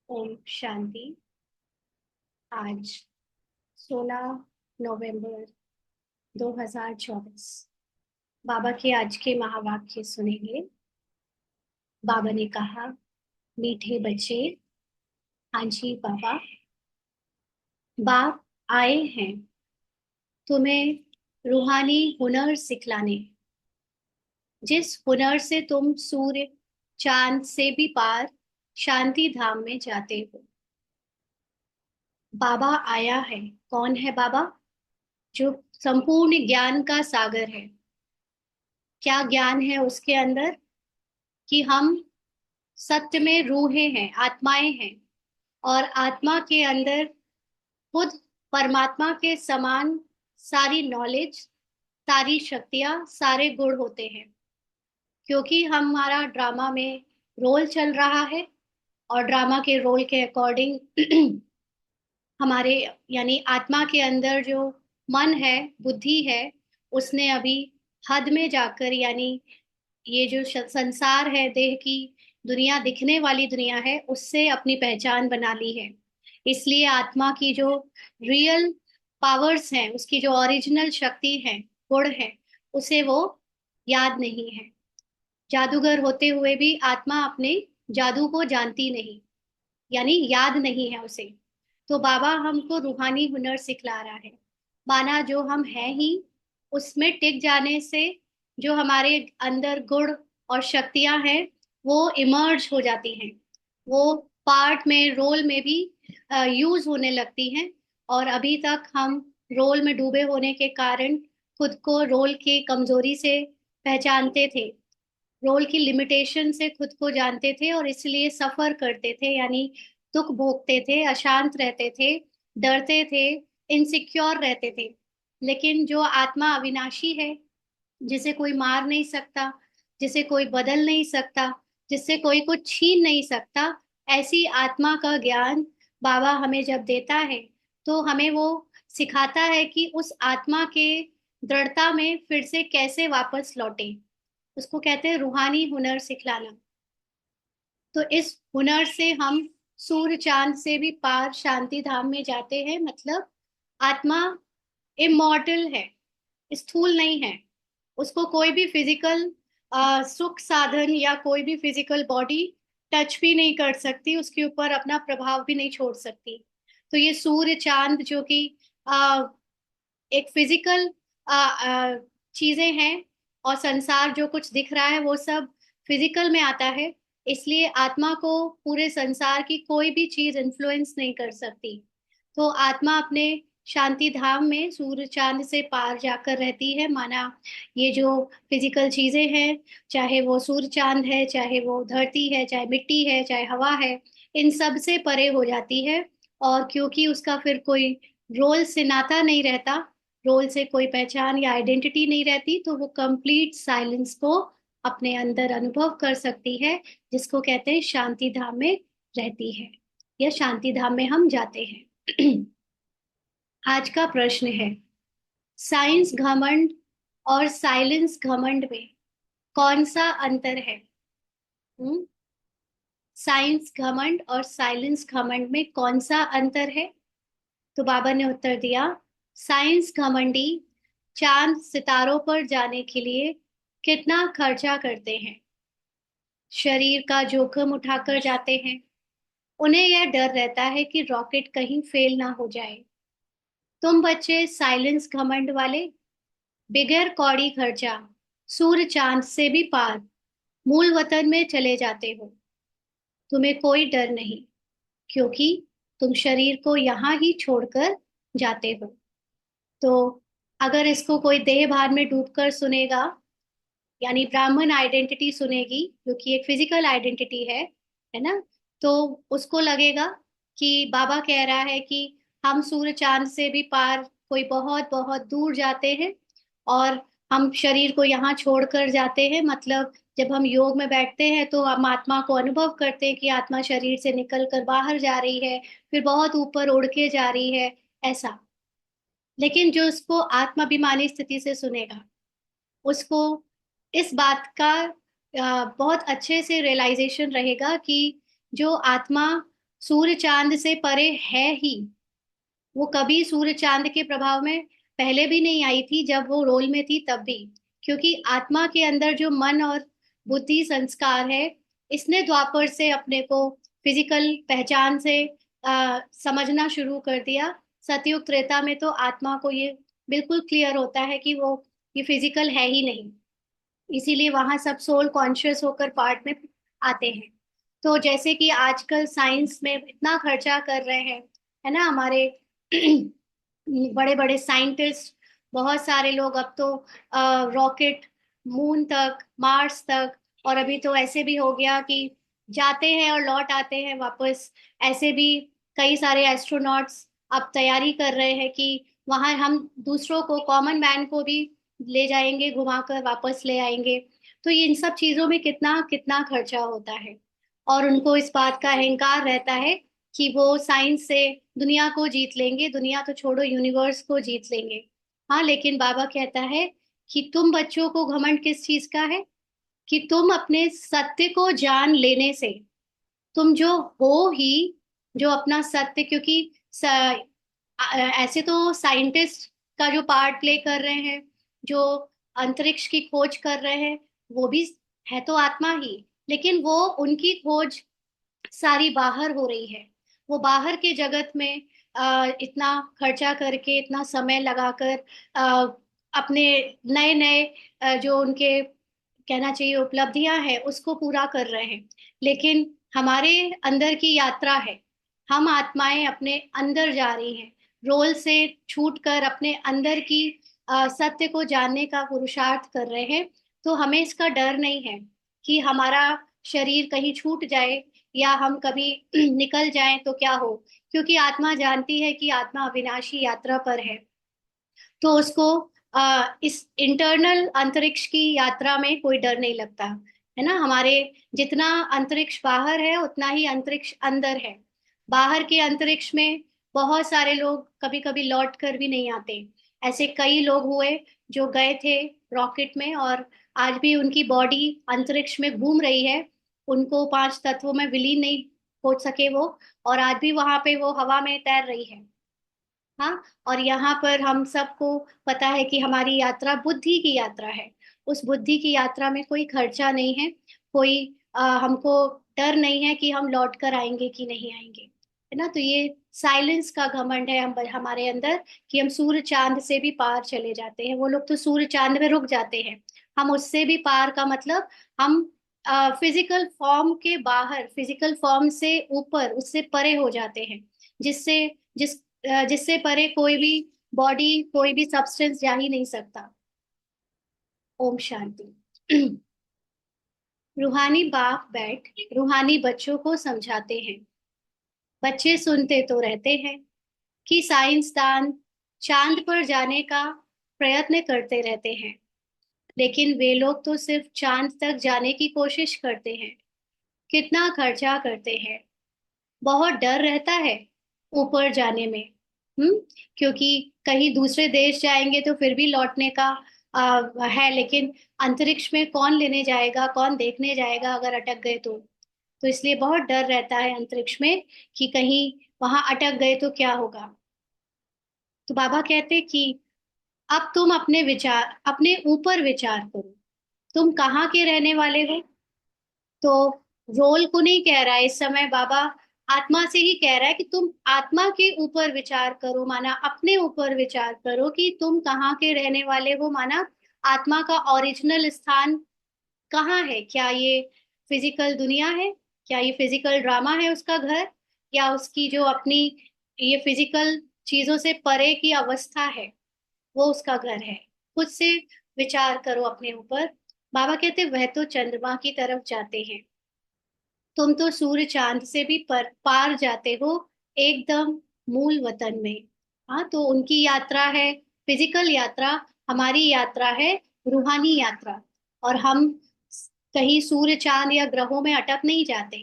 ओम शांति। आज 16 नवंबर 2024 बाबा के आज के महावाक्य सुनेंगे। बाबा ने कहा, मीठे बच्चे। हाँ जी बाबा। बाप आए हैं तुम्हें रूहानी हुनर सिखलाने, जिस हुनर से तुम सूर्य चांद से भी पार शांति धाम में जाते हो। बाबा आया है। कौन है बाबा? जो संपूर्ण ज्ञान का सागर है। क्या ज्ञान है उसके अंदर? कि हम सत्य में रूहें हैं, आत्माएं हैं, और आत्मा के अंदर खुद परमात्मा के समान सारी नॉलेज, सारी शक्तियां, सारे गुण होते हैं। क्योंकि हमारा ड्रामा में रोल चल रहा है, और ड्रामा के रोल के अकॉर्डिंग हमारे यानी आत्मा के अंदर जो मन है, बुद्धि है, उसने अभी हद में जाकर, यानी ये जो संसार है, देह की दुनिया, दिखने वाली दुनिया है, उससे अपनी पहचान बना ली है। इसलिए आत्मा की जो रियल पावर्स हैं, उसकी जो ओरिजिनल शक्ति है, गुण है, उसे वो याद नहीं है। जादूगर होते हुए भी आत्मा अपने जादू को जानती नहीं, यानी याद नहीं है उसे। तो बाबा हमको रूहानी हुनर सिखला रहा है। माना जो हम हैं ही, उसमें टिक जाने से जो हमारे अंदर गुण और शक्तियां हैं, वो इमर्ज हो जाती हैं। वो पार्ट में, रोल में भी यूज होने लगती हैं। और अभी तक हम रोल में डूबे होने के कारण खुद को रोल की कमजोरी से पहचानते थे, रोल की लिमिटेशन से खुद को जानते थे, और इसलिए सफर करते थे, यानी दुख भोगते थे, अशांत रहते थे, डरते थे, इनसिक्योर रहते थे। लेकिन जो आत्मा अविनाशी है, जिसे कोई मार नहीं सकता, जिसे कोई बदल नहीं सकता, जिससे कोई कुछ छीन नहीं सकता, ऐसी आत्मा का ज्ञान बाबा हमें जब देता है, तो हमें वो सिखाता है कि उस आत्मा के दृढ़ता में फिर से कैसे वापस लौटे। उसको कहते हैं रूहानी हुनर सिखलाना। तो इस हुनर से हम सूर्य चांद से भी पार शांति धाम में जाते हैं। मतलब आत्मा इमॉर्टल है, स्थूल नहीं है। उसको कोई भी फिजिकल सुख साधन या कोई भी फिजिकल बॉडी टच भी नहीं कर सकती, उसके ऊपर अपना प्रभाव भी नहीं छोड़ सकती। तो ये सूर्य चांद जो कि एक फिजिकल चीजें हैं, और संसार जो कुछ दिख रहा है वो सब फिजिकल में आता है। इसलिए आत्मा को पूरे संसार की कोई भी चीज इन्फ्लुएंस नहीं कर सकती। तो आत्मा अपने शांति धाम में सूर्य चांद से पार जाकर रहती है। माना ये जो फिजिकल चीजें हैं, चाहे वो सूर्य चांद है, चाहे वो धरती है, चाहे मिट्टी है, चाहे हवा है, इन सब से परे हो जाती है। और क्योंकि उसका फिर कोई रोल से नाता नहीं रहता, रोल से कोई पहचान या आइडेंटिटी नहीं रहती, तो वो कंप्लीट साइलेंस को अपने अंदर अनुभव कर सकती है, जिसको कहते हैं शांति धाम में रहती है, या शांति धाम में हम जाते हैं। आज का प्रश्न है, साइंस घमंड और साइलेंस घमंड में कौन सा अंतर है? हम्म? साइंस घमंड और साइलेंस घमंड में कौन सा अंतर है? तो बाबा ने उत्तर दिया, साइंस घमंडी चांद सितारों पर जाने के लिए कितना खर्चा करते हैं, शरीर का जोखिम उठाकर जाते हैं। उन्हें यह डर रहता है कि रॉकेट कहीं फेल ना हो जाए। तुम बच्चे साइलेंस घमंड वाले, बिगैर कौड़ी खर्चा सूर्य चांद से भी पार मूल वतन में चले जाते हो। तुम्हें कोई डर नहीं, क्योंकि तुम शरीर को यहाँ ही छोड़कर जाते हो। तो अगर इसको कोई देह भान में डूबकर सुनेगा, यानी ब्राह्मण आइडेंटिटी सुनेगी, जो कि एक फिजिकल आइडेंटिटी है ना, तो उसको लगेगा कि बाबा कह रहा है कि हम सूर्य चांद से भी पार कोई बहुत बहुत दूर जाते हैं, और हम शरीर को यहाँ छोड़कर जाते हैं। मतलब जब हम योग में बैठते हैं तो हम आत्मा को अनुभव करते हैं कि आत्मा शरीर से निकल कर बाहर जा रही है, फिर बहुत ऊपर उड़ के जा रही है, ऐसा। लेकिन जो उसको आत्माभिमानी स्थिति से सुनेगा, उसको इस बात का बहुत अच्छे से रियलाइजेशन रहेगा कि जो आत्मा सूर्य चांद से परे है ही। वो कभी सूर्य चांद के प्रभाव में पहले भी नहीं आई थी, जब वो रोल में थी तब भी। क्योंकि आत्मा के अंदर जो मन और बुद्धि संस्कार है, इसने द्वापर से अपने को फिजिकल पहचान से समझना शुरू कर दिया। सतयुग त्रेता में तो आत्मा को ये बिल्कुल क्लियर होता है कि वो ये फिजिकल है ही नहीं। इसीलिए वहां सब सोल कॉन्शियस होकर पार्ट में आते हैं। तो जैसे कि आजकल साइंस में इतना खर्चा कर रहे हैं, है ना, हमारे बड़े बड़े साइंटिस्ट, बहुत सारे लोग अब तो रॉकेट मून तक, मार्स तक, और अभी तो ऐसे भी हो गया कि जाते हैं और लौट आते हैं वापस। ऐसे भी कई सारे एस्ट्रोनॉट्स अब तैयारी कर रहे हैं कि वहां हम दूसरों को, कॉमन मैन को भी ले जाएंगे, घुमाकर वापस ले आएंगे। तो ये इन सब चीजों में कितना कितना खर्चा होता है। और उनको इस बात का अहंकार रहता है कि वो साइंस से दुनिया को जीत लेंगे, दुनिया तो छोड़ो यूनिवर्स को जीत लेंगे। हाँ, लेकिन बाबा कहता है कि तुम बच्चों को घमंड किस चीज का है, कि तुम अपने सत्य को जान लेने से, तुम जो हो ही, जो अपना सत्य, क्योंकि ऐसे तो साइंटिस्ट का जो पार्ट प्ले कर रहे हैं, जो अंतरिक्ष की खोज कर रहे हैं, वो भी है तो आत्मा ही। लेकिन वो उनकी खोज सारी बाहर हो रही है। वो बाहर के जगत में इतना खर्चा करके, इतना समय लगाकर अपने नए नए जो उनके कहना चाहिए उपलब्धियां हैं उसको पूरा कर रहे हैं। लेकिन हमारे अंदर की यात्रा है, हम आत्माएं अपने अंदर जा रही हैं, रोल से छूट कर अपने अंदर की सत्य को जानने का पुरुषार्थ कर रहे हैं। तो हमें इसका डर नहीं है कि हमारा शरीर कहीं छूट जाए या हम कभी निकल जाएं तो क्या हो। क्योंकि आत्मा जानती है कि आत्मा अविनाशी यात्रा पर है। तो उसको इस इंटरनल अंतरिक्ष की यात्रा में कोई डर नहीं लगता, है ना। हमारे जितना अंतरिक्ष बाहर है, उतना ही अंतरिक्ष अंदर है। बाहर के अंतरिक्ष में बहुत सारे लोग कभी कभी लौट कर भी नहीं आते। ऐसे कई लोग हुए जो गए थे रॉकेट में, और आज भी उनकी बॉडी अंतरिक्ष में घूम रही है। उनको पांच तत्वों में विलीन नहीं हो सके वो, और आज भी वहां पे वो हवा में तैर रही है। हाँ। और यहाँ पर हम सबको पता है कि हमारी यात्रा बुद्धि की यात्रा है। उस बुद्धि की यात्रा में कोई खर्चा नहीं है, कोई हमको डर नहीं है कि हम लौट कर आएंगे कि नहीं आएंगे, है ना। तो ये साइलेंस का घमंड है हमारे अंदर, कि हम सूर्य चांद से भी पार चले जाते हैं। वो लोग तो सूर्य चांद में रुक जाते हैं, हम उससे भी पार का मतलब, हम फिजिकल फॉर्म के बाहर, फिजिकल फॉर्म से ऊपर, उससे परे हो जाते हैं। जिससे जिस जिससे परे कोई भी बॉडी, कोई भी सब्सटेंस जा ही नहीं सकता। ओम शांति। रूहानी बाप बैठ रूहानी बच्चों को समझाते हैं। बच्चे सुनते तो रहते हैं कि साइंसदान चांद पर जाने का प्रयत्न करते रहते हैं, लेकिन वे लोग तो सिर्फ चांद तक जाने की कोशिश करते हैं। कितना खर्चा करते हैं, बहुत डर रहता है ऊपर जाने में। हम्म। क्योंकि कहीं दूसरे देश जाएंगे तो फिर भी लौटने का है, लेकिन अंतरिक्ष में कौन लेने जाएगा, कौन देखने जाएगा अगर अटक गए तो इसलिए बहुत डर रहता है अंतरिक्ष में कि कहीं वहां अटक गए तो क्या होगा। तो बाबा कहते कि अब तुम अपने विचार, अपने ऊपर विचार करो। तुम कहाँ के रहने वाले हो? तो रोल को नहीं कह रहा है इस समय बाबा, आत्मा से ही कह रहा है कि तुम आत्मा के ऊपर विचार करो, माना अपने ऊपर विचार करो कि तुम कहाँ के रहने वाले हो। माना आत्मा का ओरिजिनल स्थान कहाँ है? क्या ये फिजिकल दुनिया है? क्या ये फिजिकल ड्रामा है उसका घर? या उसकी जो अपनी ये फिजिकल चीजों से परे की अवस्था है, वो उसका घर है? खुद से विचार करो अपने ऊपर। बाबा कहते वह तो चंद्रमा की तरफ जाते हैं, तुम तो सूर्य चांद से भी पार जाते हो, एकदम मूल वतन में। हाँ, तो उनकी यात्रा है फिजिकल यात्रा, हमारी यात्रा है रूहानी यात्रा। और हम कहीं सूर्य चांद या ग्रहों में अटक नहीं जाते।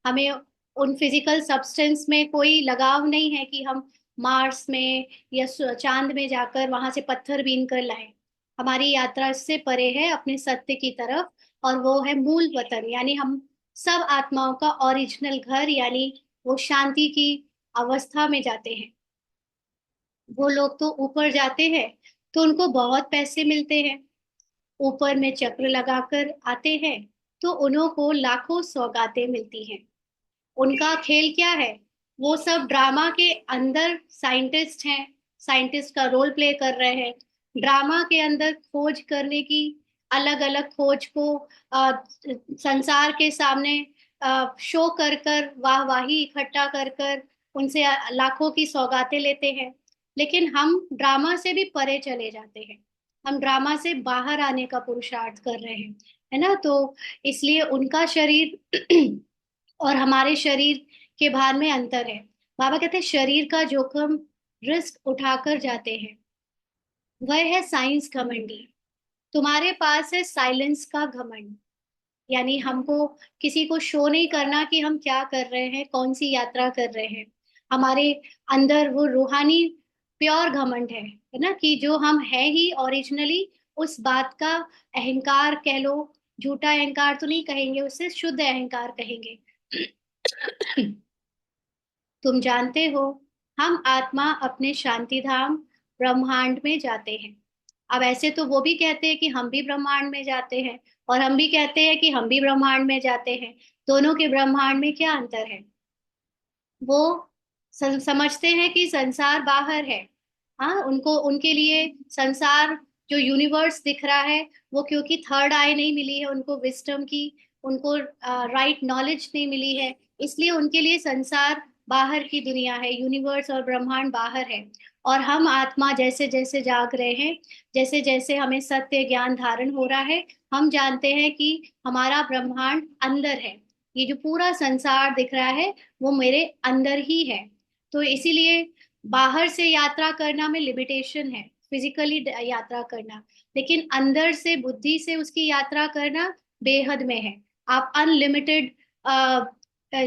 हमें उन फिजिकल सब्सटेंस में कोई लगाव नहीं है कि हम मार्स में या चांद में जाकर वहां से पत्थर बीन कर लाएं। हमारी यात्रा इससे परे है, अपने सत्य की तरफ। और वो है मूल वतन, यानी हम सब आत्माओं का ओरिजिनल घर, यानी वो शांति की अवस्था में जाते हैं। वो लोग तो ऊपर जाते हैं तो उनको बहुत पैसे मिलते हैं, ऊपर में चक्र लगाकर आते हैं तो उन्हों को लाखों सौगातें मिलती हैं। उनका खेल क्या है? वो सब ड्रामा के अंदर साइंटिस्ट हैं, साइंटिस्ट का रोल प्ले कर रहे हैं, ड्रामा के अंदर खोज करने की, अलग अलग खोज को संसार के सामने शो कर कर वाहवाही इकट्ठा कर कर उनसे लाखों की सौगातें लेते हैं। लेकिन हम ड्रामा से भी परे चले जाते हैं, हम ड्रामा से बाहर आने का पुरुषार्थ कर रहे हैं, है ना? तो इसलिए उनका शरीर और हमारे शरीर के भार में अंतर है। बाबा कहते हैं शरीर का जोखिम रिस्क उठाकर जाते हैं, वह है साइंस घमंडी। तुम्हारे पास है साइलेंस का घमंड, यानी हमको किसी को शो नहीं करना कि हम क्या कर रहे हैं, कौन सी यात्रा कर रहे हैं। हमारे अंदर वो रूहानी प्योर घमंड है ना, कि जो हम है ही ओरिजिनली, उस बात का अहंकार कह लो, झूठा अहंकार तो नहीं कहेंगे, उससे शुद्ध अहंकार कहेंगे। तुम जानते हो, हम आत्मा अपने शांति धाम ब्रह्मांड में जाते हैं। अब ऐसे तो वो भी कहते हैं कि हम भी ब्रह्मांड में जाते हैं, और हम भी कहते हैं कि हम भी ब्रह्मांड में जाते हैं। दोनों के ब्रह्मांड में क्या अंतर है? वो समझते हैं कि संसार बाहर है। हाँ, उनको उनके लिए संसार जो यूनिवर्स दिख रहा है, वो क्योंकि थर्ड आई नहीं मिली है उनको, विस्डम की, उनको राइट नॉलेज नहीं मिली है, इसलिए उनके लिए संसार बाहर की दुनिया है, यूनिवर्स और ब्रह्मांड बाहर है। और हम आत्मा जैसे जैसे जाग रहे हैं, जैसे जैसे हमें सत्य ज्ञान धारण हो रहा है, हम जानते हैं कि हमारा ब्रह्मांड अंदर है। ये जो पूरा संसार दिख रहा है वो मेरे अंदर ही है। तो इसीलिए बाहर से यात्रा करना में लिमिटेशन है, फिजिकली यात्रा करना, लेकिन अंदर से बुद्धि से उसकी यात्रा करना बेहद में है। आप अनलिमिटेड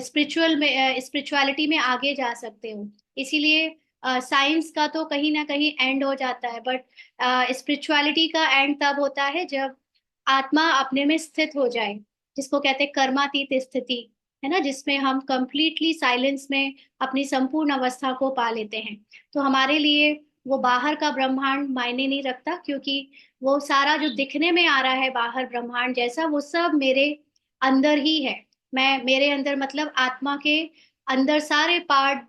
स्पिरिचुअलिटी में आगे जा सकते हो। इसीलिए साइंस का तो कहीं ना कहीं एंड हो जाता है, बट स्पिरिचुअलिटी का एंड तब होता है जब आत्मा अपने में स्थित हो जाए, जिसको कहते हैं कर्मातीत स्थिति, है ना, जिसमें हम कंप्लीटली साइलेंस में अपनी संपूर्ण अवस्था को पा लेते हैं। तो हमारे लिए वो बाहर का ब्रह्मांड मायने नहीं रखता, क्योंकि वो सारा जो दिखने में आ रहा है बाहर ब्रह्मांड जैसा, वो सब मेरे अंदर ही है। मैं मेरे अंदर मतलब आत्मा के अंदर सारे पार्ट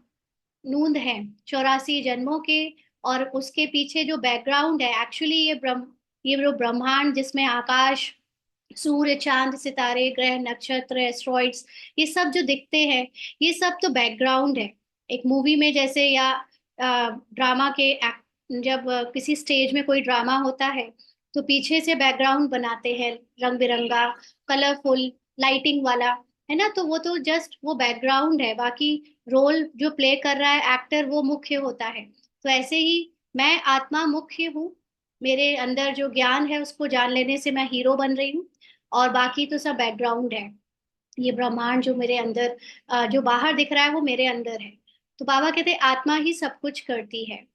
नूंद हैं 84 जन्मों के, और उसके पीछे जो बैकग्राउंड है एक्चुअली ये जो ब्रह्मांड जिसमें आकाश, सूर्य, चांद, सितारे, ग्रह, नक्षत्र, एस्ट्रॉइड्स, ये सब जो दिखते हैं, ये सब तो बैकग्राउंड है। एक मूवी में जैसे, या ड्रामा के जब किसी स्टेज में कोई ड्रामा होता है तो पीछे से बैकग्राउंड बनाते हैं रंग बिरंगा, कलरफुल, लाइटिंग वाला, है ना? तो वो तो जस्ट वो बैकग्राउंड है, बाकी रोल जो प्ले कर रहा है एक्टर वो मुख्य होता है। तो ऐसे ही मैं आत्मा मुख्य हूँ, मेरे अंदर जो ज्ञान है उसको जान लेने से मैं हीरो बन रही हूँ, और बाकी तो सब बैकग्राउंड है। ये ब्रह्मांड जो मेरे अंदर जो बाहर दिख रहा है वो मेरे अंदर है। तो बाबा कहते हैं आत्मा ही सब कुछ करती है।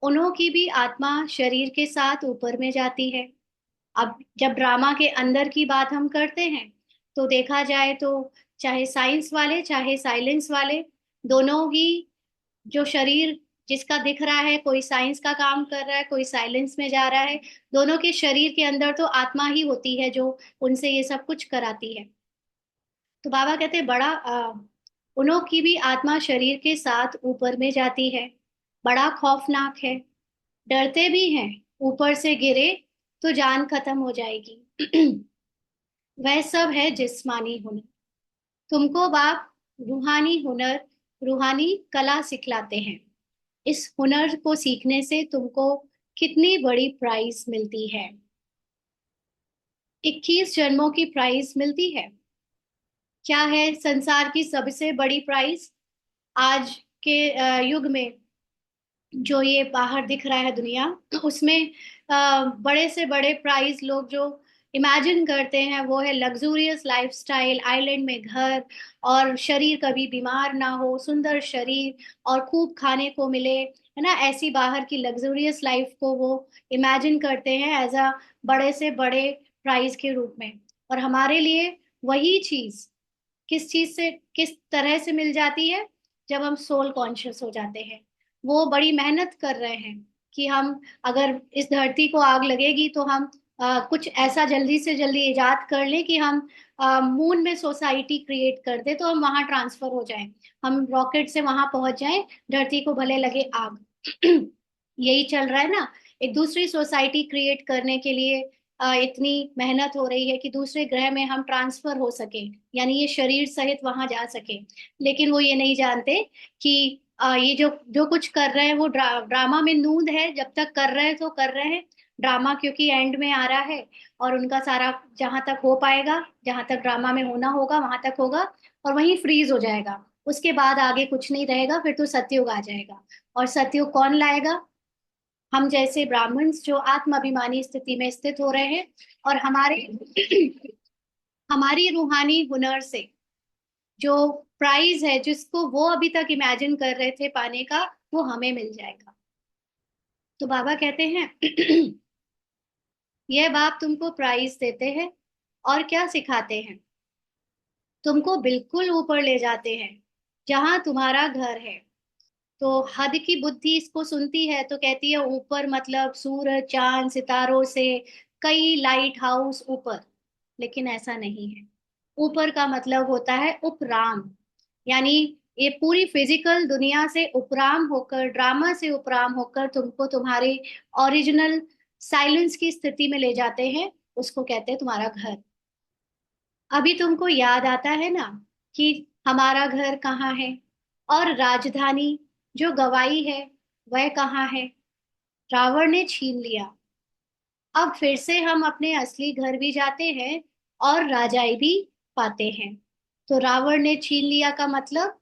उन्हों की भी आत्मा शरीर के साथ ऊपर में जाती है। अब जब ड्रामा के अंदर की बात हम करते हैं तो देखा जाए तो चाहे साइंस वाले चाहे साइलेंस वाले, दोनों ही जो शरीर जिसका दिख रहा है, कोई साइंस का काम कर रहा है, कोई साइलेंस में जा रहा है, दोनों के शरीर के अंदर तो आत्मा ही होती है जो उनसे ये सब कुछ कराती है। तो बाबा कहते हैं बड़ा उन्हों की भी आत्मा शरीर के साथ ऊपर में जाती है। बड़ा खौफनाक है, डरते भी हैं, ऊपर से गिरे तो जान खत्म हो जाएगी। वह सब है जिस्मानी हुनर। तुमको बाप रूहानी हुनर, रूहानी कला सिखलाते हैं। इस हुनर को सीखने से तुमको कितनी बड़ी प्राइज मिलती है? 21 जन्मों की प्राइज मिलती है। क्या है संसार की सबसे बड़ी प्राइज आज के युग में? जो ये बाहर दिख रहा है दुनिया, उसमें बड़े से बड़े प्राइज लोग जो इमेजिन करते हैं वो है लग्जूरियस लाइफस्टाइल, आइलैंड में घर, और शरीर कभी बीमार ना हो, सुंदर शरीर, और खूब खाने को मिले, है ना? ऐसी बाहर की लग्जूरियस लाइफ को वो इमेजिन करते हैं एज अ बड़े से बड़े प्राइज के रूप में। और हमारे लिए वही चीज किस चीज से, किस तरह से मिल जाती है? जब हम सोल कॉन्शियस हो जाते हैं। वो बड़ी मेहनत कर रहे हैं कि हम, अगर इस धरती को आग लगेगी तो हम कुछ ऐसा जल्दी से जल्दी इजाद कर लें कि हम मून में सोसाइटी क्रिएट कर दे, तो हम वहां ट्रांसफर हो जाएं, हम रॉकेट से वहां पहुंच जाएं, धरती को भले लगे आग। यही चल रहा है ना। एक दूसरी सोसाइटी क्रिएट करने के लिए इतनी मेहनत हो रही है कि दूसरे ग्रह में हम ट्रांसफर हो सके, यानी ये शरीर सहित वहां जा सके। लेकिन वो ये नहीं जानते कि ये जो जो कुछ कर रहे हैं वो ड्रामा में नूंद है। जब तक कर रहे हैं तो कर रहे हैं ड्रामा, क्योंकि एंड में आ रहा है और उनका सारा जहां तक हो पाएगा, जहां तक ड्रामा में होना होगा वहां तक होगा, और वहीं फ्रीज हो जाएगा। उसके बाद आगे कुछ नहीं रहेगा, फिर तो सतयुग आ जाएगा। और सतयुग कौन लाएगा? हम जैसे ब्राह्मण्स जो आत्माभिमानी स्थिति में स्थित हो रहे हैं, और हमारे हमारी रूहानी हुनर से जो प्राइज है, जिसको वो अभी तक इमेजिन कर रहे थे पाने का, वो हमें मिल जाएगा। तो बाबा कहते हैं यह बाप तुमको प्राइज देते हैं और क्या सिखाते हैं? तुमको बिल्कुल ऊपर ले जाते हैं, जहां तुम्हारा घर है। तो हद की बुद्धि इसको सुनती है तो कहती है ऊपर मतलब सूरज चांद सितारों से कई लाइट हाउस ऊपर। लेकिन ऐसा नहीं है। ऊपर का मतलब होता है उपराम, यानी ये पूरी फिजिकल दुनिया से उपराम होकर, ड्रामा से उपराम होकर तुमको तुम्हारे ओरिजिनल साइलेंस की स्थिति में ले जाते हैं। उसको कहते हैं तुम्हारा घर। अभी तुमको याद आता है ना कि हमारा घर कहाँ है, और राजधानी जो गवाई है वह कहाँ है? रावण ने छीन लिया। अब फिर से हम अपने असली घर भी जाते हैं और राजाई भी पाते हैं। तो रावण ने छीन लिया का मतलब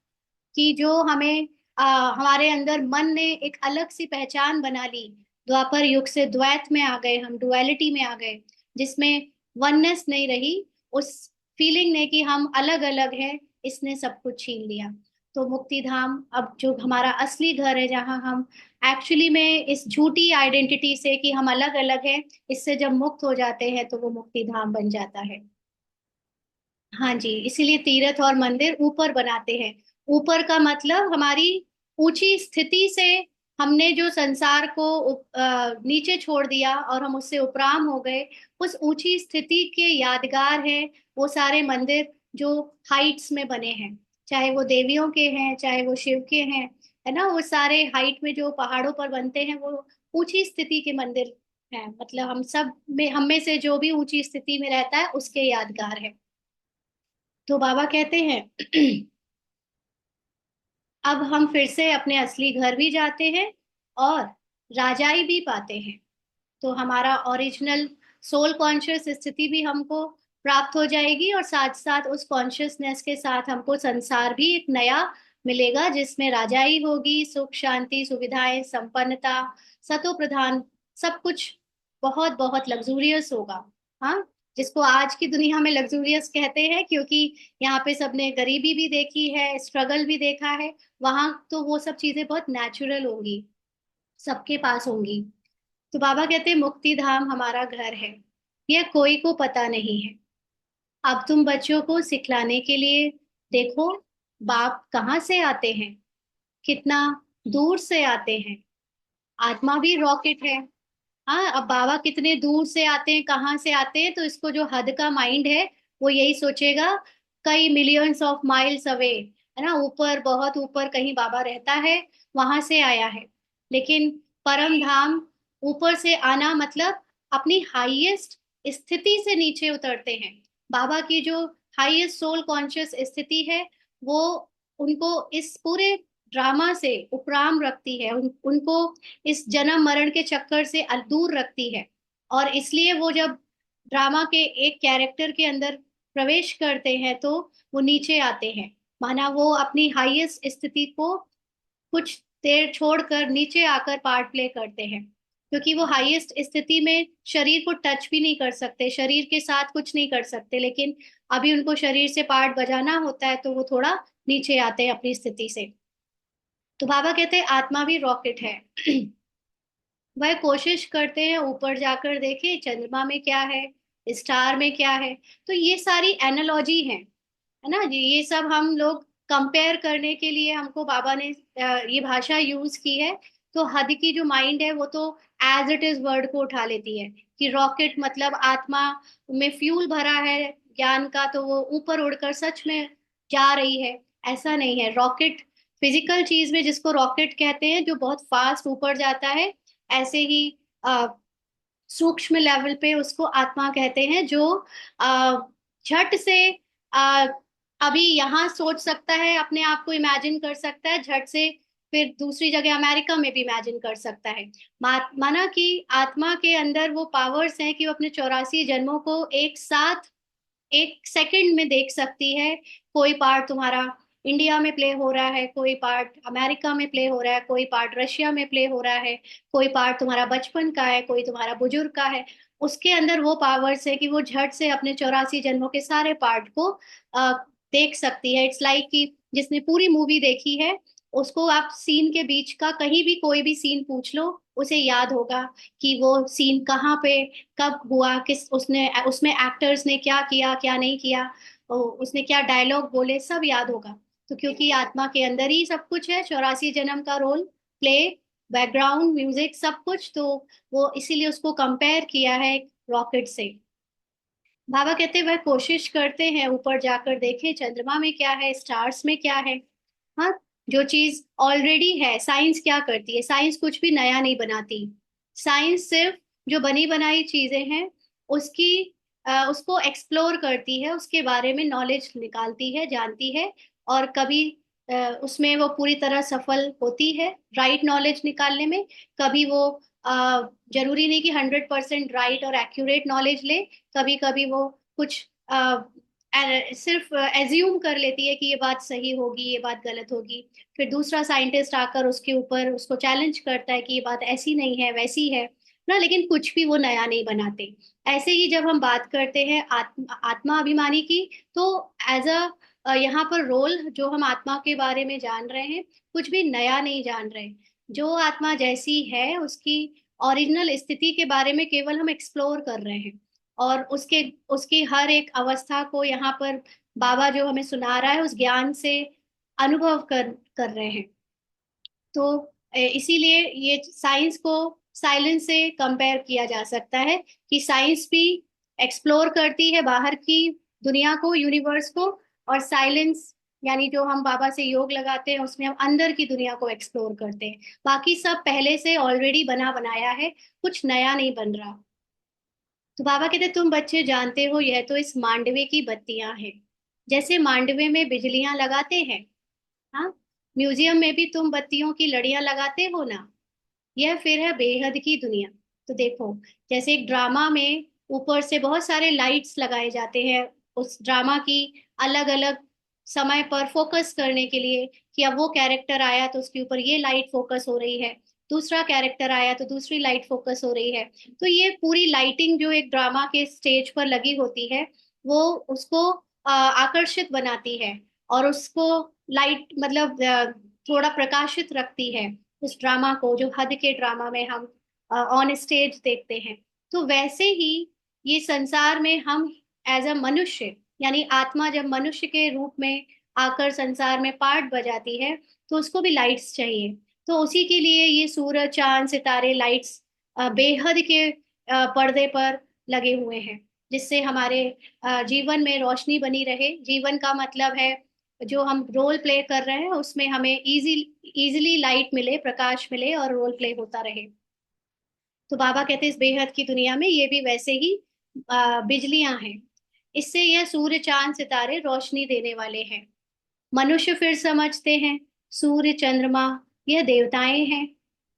कि जो हमें हमारे अंदर मन ने एक अलग सी पहचान बना ली। द्वापर युग से द्वैत में आ गए, हम डुअलिटी में आ गए, जिसमें वननेस नहीं रही। उस फीलिंग ने कि हम अलग अलग हैं, इसने सब कुछ छीन लिया। तो मुक्ति धाम अब जो हमारा असली घर है, जहाँ हम एक्चुअली में इस झूठी आइडेंटिटी से कि हम अलग अलग हैं, इससे जब मुक्त हो जाते हैं तो वो मुक्ति धाम बन जाता है। हाँ जी, इसीलिए तीर्थ और मंदिर ऊपर बनाते हैं। ऊपर का मतलब हमारी ऊंची स्थिति से हमने जो संसार को नीचे छोड़ दिया और हम उससे उपराम हो गए, उस ऊंची स्थिति के यादगार है वो सारे मंदिर जो हाइट्स में बने हैं। चाहे वो देवियों के हैं, चाहे वो शिव के हैं, है ना। वो सारे हाइट में जो पहाड़ों पर बनते हैं वो ऊंची स्थिति के मंदिर हैं। मतलब हम सब में, हम में से जो भी ऊंची स्थिति में रहता है उसके यादगार है। तो बाबा कहते हैं अब हम फिर से अपने असली घर भी जाते हैं और राजाई भी पाते हैं। तो हमारा ओरिजिनल सोल कॉन्शियस स्थिति भी हमको प्राप्त हो जाएगी, और साथ साथ उस कॉन्शियसनेस के साथ हमको संसार भी एक नया मिलेगा, जिसमें राजाई होगी, सुख शांति सुविधाएं संपन्नता, सतो प्रधान, सब कुछ बहुत बहुत लग्जूरियस होगा। हाँ, जिसको आज की दुनिया में लग्जूरियस कहते हैं, क्योंकि यहाँ पे सबने गरीबी भी देखी है, स्ट्रगल भी देखा है। वहां तो वो सब चीजें बहुत नेचुरल होंगी, सबके पास होंगी। तो बाबा कहते हैं मुक्ति धाम हमारा घर है, यह कोई को पता नहीं है। अब तुम बच्चों को सिखलाने के लिए देखो, बाप कहाँ से आते हैं, कितना दूर से आते हैं। आत्मा भी रॉकेट है। हाँ, अब बाबा कितने दूर से आते हैं, कहाँ से आते हैं, तो इसको जो हद का माइंड है वो यही सोचेगा कई मिलियंस ऑफ माइल्स अवे, है ना, ऊपर, बहुत ऊपर कहीं बाबा रहता है, वहां से आया है। लेकिन परम धाम, ऊपर से आना मतलब अपनी हाईएस्ट स्थिति से नीचे उतरते हैं। बाबा की जो हाईएस्ट सोल कॉन्शियस स्थिति है, वो उनको इस पूरे ड्रामा से उपराम रखती है, उनको इस जन्म मरण के चक्कर से दूर रखती है। और इसलिए वो जब ड्रामा के एक कैरेक्टर के अंदर प्रवेश करते हैं तो वो नीचे आते हैं, माना वो अपनी हाईएस्ट स्थिति को कुछ देर छोड़कर नीचे आकर पार्ट प्ले करते हैं। क्योंकि वो हाईएस्ट स्थिति में शरीर को टच भी नहीं कर सकते, शरीर के साथ कुछ नहीं कर सकते, लेकिन अभी उनको शरीर से पार्ट बजाना होता है तो वो थोड़ा नीचे आते हैं अपनी स्थिति से। तो बाबा कहते हैं आत्मा भी रॉकेट है। वह कोशिश करते हैं ऊपर जाकर देखे चंद्रमा में क्या है, स्टार में क्या है। तो ये सारी एनालॉजी है है ना जी। ये सब हम लोग कंपेयर करने के लिए हमको बाबा ने ये भाषा यूज की है। तो हद की जो माइंड है वो तो एज इट इज वर्ड को उठा लेती है कि रॉकेट मतलब आत्मा में फ्यूल भरा है ज्ञान का, तो वो ऊपर उड़कर सच में जा रही है। ऐसा नहीं है। रॉकेट फिजिकल चीज में जिसको रॉकेट कहते हैं, जो बहुत फास्ट ऊपर जाता है, ऐसे ही सूक्ष्म लेवल पे उसको आत्मा कहते हैं, जो अ, झट से अ, अभी यहाँ सोच सकता है, अपने आप को इमेजिन कर सकता है झट से, फिर दूसरी जगह अमेरिका में भी इमेजिन कर सकता है। माना कि आत्मा के अंदर वो पावर्स हैं कि वो अपने 84 जन्मों को एक साथ एक सेकंड में देख सकती है। कोई पार्ट तुम्हारा इंडिया में प्ले हो रहा है, कोई पार्ट अमेरिका में प्ले हो रहा है, कोई पार्ट रशिया में प्ले हो रहा है, कोई पार्ट तुम्हारा बचपन का है, कोई तुम्हारा बुजुर्ग का है। उसके अंदर वो पावर्स है कि वो झट से अपने 84 जन्मों के सारे पार्ट को अ, देख सकती है। इट्स लाइक कि जिसने पूरी मूवी देखी है, उसको आप सीन के बीच का कहीं भी कोई भी सीन पूछ लो, उसे याद होगा कि वो सीन कहाँ पे कब हुआ, किस उसने उसमें एक्टर्स ने क्या किया क्या नहीं किया, उसने क्या डायलॉग बोले, सब याद होगा। तो क्योंकि आत्मा के अंदर ही सब कुछ है, 84 जन्म का रोल प्ले, बैकग्राउंड म्यूजिक सब कुछ, तो वो इसीलिए उसको कंपेयर किया है रॉकेट से। बाबा कहते हैं वह कोशिश करते हैं ऊपर जाकर देखें चंद्रमा में क्या है, स्टार्स में क्या है। हाँ, जो चीज ऑलरेडी है। साइंस क्या करती है? साइंस कुछ भी नया नहीं बनाती। साइंस सिर्फ जो बनी बनाई चीजें हैं उसकी उसको एक्सप्लोर करती है, उसके बारे में नॉलेज निकालती है, जानती है। और कभी उसमें वो पूरी तरह सफल होती है राइट नॉलेज निकालने में। कभी वो जरूरी नहीं कि 100% राइट और एक्यूरेट नॉलेज ले। कभी कभी वो कुछ सिर्फ एज्यूम कर लेती है कि ये बात सही होगी, ये बात गलत होगी। फिर दूसरा साइंटिस्ट आकर उसके ऊपर उसको चैलेंज करता है कि ये बात ऐसी नहीं है, वैसी है ना, लेकिन कुछ भी वो नया नहीं बनाते। ऐसे ही जब हम बात करते हैं आत्मा अभिमानी की, तो एज अ यहाँ पर रोल जो हम आत्मा के बारे में जान रहे हैं, कुछ भी नया नहीं जान रहे। जो आत्मा जैसी है उसकी ओरिजिनल स्थिति के बारे में केवल हम एक्सप्लोर कर रहे हैं। और उसके उसकी हर एक अवस्था को यहाँ पर बाबा जो हमें सुना रहा है उस ज्ञान से अनुभव कर रहे हैं। तो इसीलिए ये साइंस को साइलेंस से कंपेयर किया जा सकता है कि साइंस भी एक्सप्लोर करती है बाहर की दुनिया को, यूनिवर्स को। और साइलेंस यानी जो हम बाबा से योग लगाते हैं उसमें हम अंदर की दुनिया को एक्सप्लोर करते हैं। बाकी सब पहले से ऑलरेडी बना बनाया है, कुछ नया नहीं बन रहा। तो बाबा कहते तुम बच्चे जानते हो यह तो इस मांडवे की बत्तियां हैं। जैसे मांडवे में बिजलियां लगाते हैं, हाँ, म्यूजियम में भी तुम बत्तियों की लड़ियां लगाते हो ना। यह फिर है बेहद की दुनिया। तो देखो, जैसे एक ड्रामा में ऊपर से बहुत सारे लाइट्स लगाए जाते हैं उस ड्रामा की अलग अलग समय पर फोकस करने के लिए, कि अब वो कैरेक्टर आया तो उसके ऊपर ये लाइट फोकस हो रही है, दूसरा कैरेक्टर आया तो दूसरी लाइट फोकस हो रही है। तो ये पूरी लाइटिंग जो एक ड्रामा के स्टेज पर लगी होती है, वो उसको आकर्षित बनाती है, और उसको लाइट मतलब थोड़ा प्रकाशित रखती है उस ड्रामा को, जो हद के ड्रामा में हम ऑन स्टेज देखते हैं। तो वैसे ही ये संसार में हम एज अ मनुष्य, यानी आत्मा जब मनुष्य के रूप में आकर संसार में पार्ट बजाती है, तो उसको भी लाइट्स चाहिए। तो उसी के लिए ये सूरज चांद सितारे लाइट्स बेहद के पर्दे पर लगे हुए हैं, जिससे हमारे जीवन में रोशनी बनी रहे। जीवन का मतलब है जो हम रोल प्ले कर रहे हैं उसमें हमें इजीली लाइट मिले, प्रकाश मिले, और रोल प्ले होता रहे। तो बाबा कहते हैं इस बेहद की दुनिया में ये भी वैसे ही बिजलियां हैं। इससे यह सूर्य चांद सितारे रोशनी देने वाले हैं। मनुष्य फिर समझते हैं सूर्य चंद्रमा यह देवताएं हैं।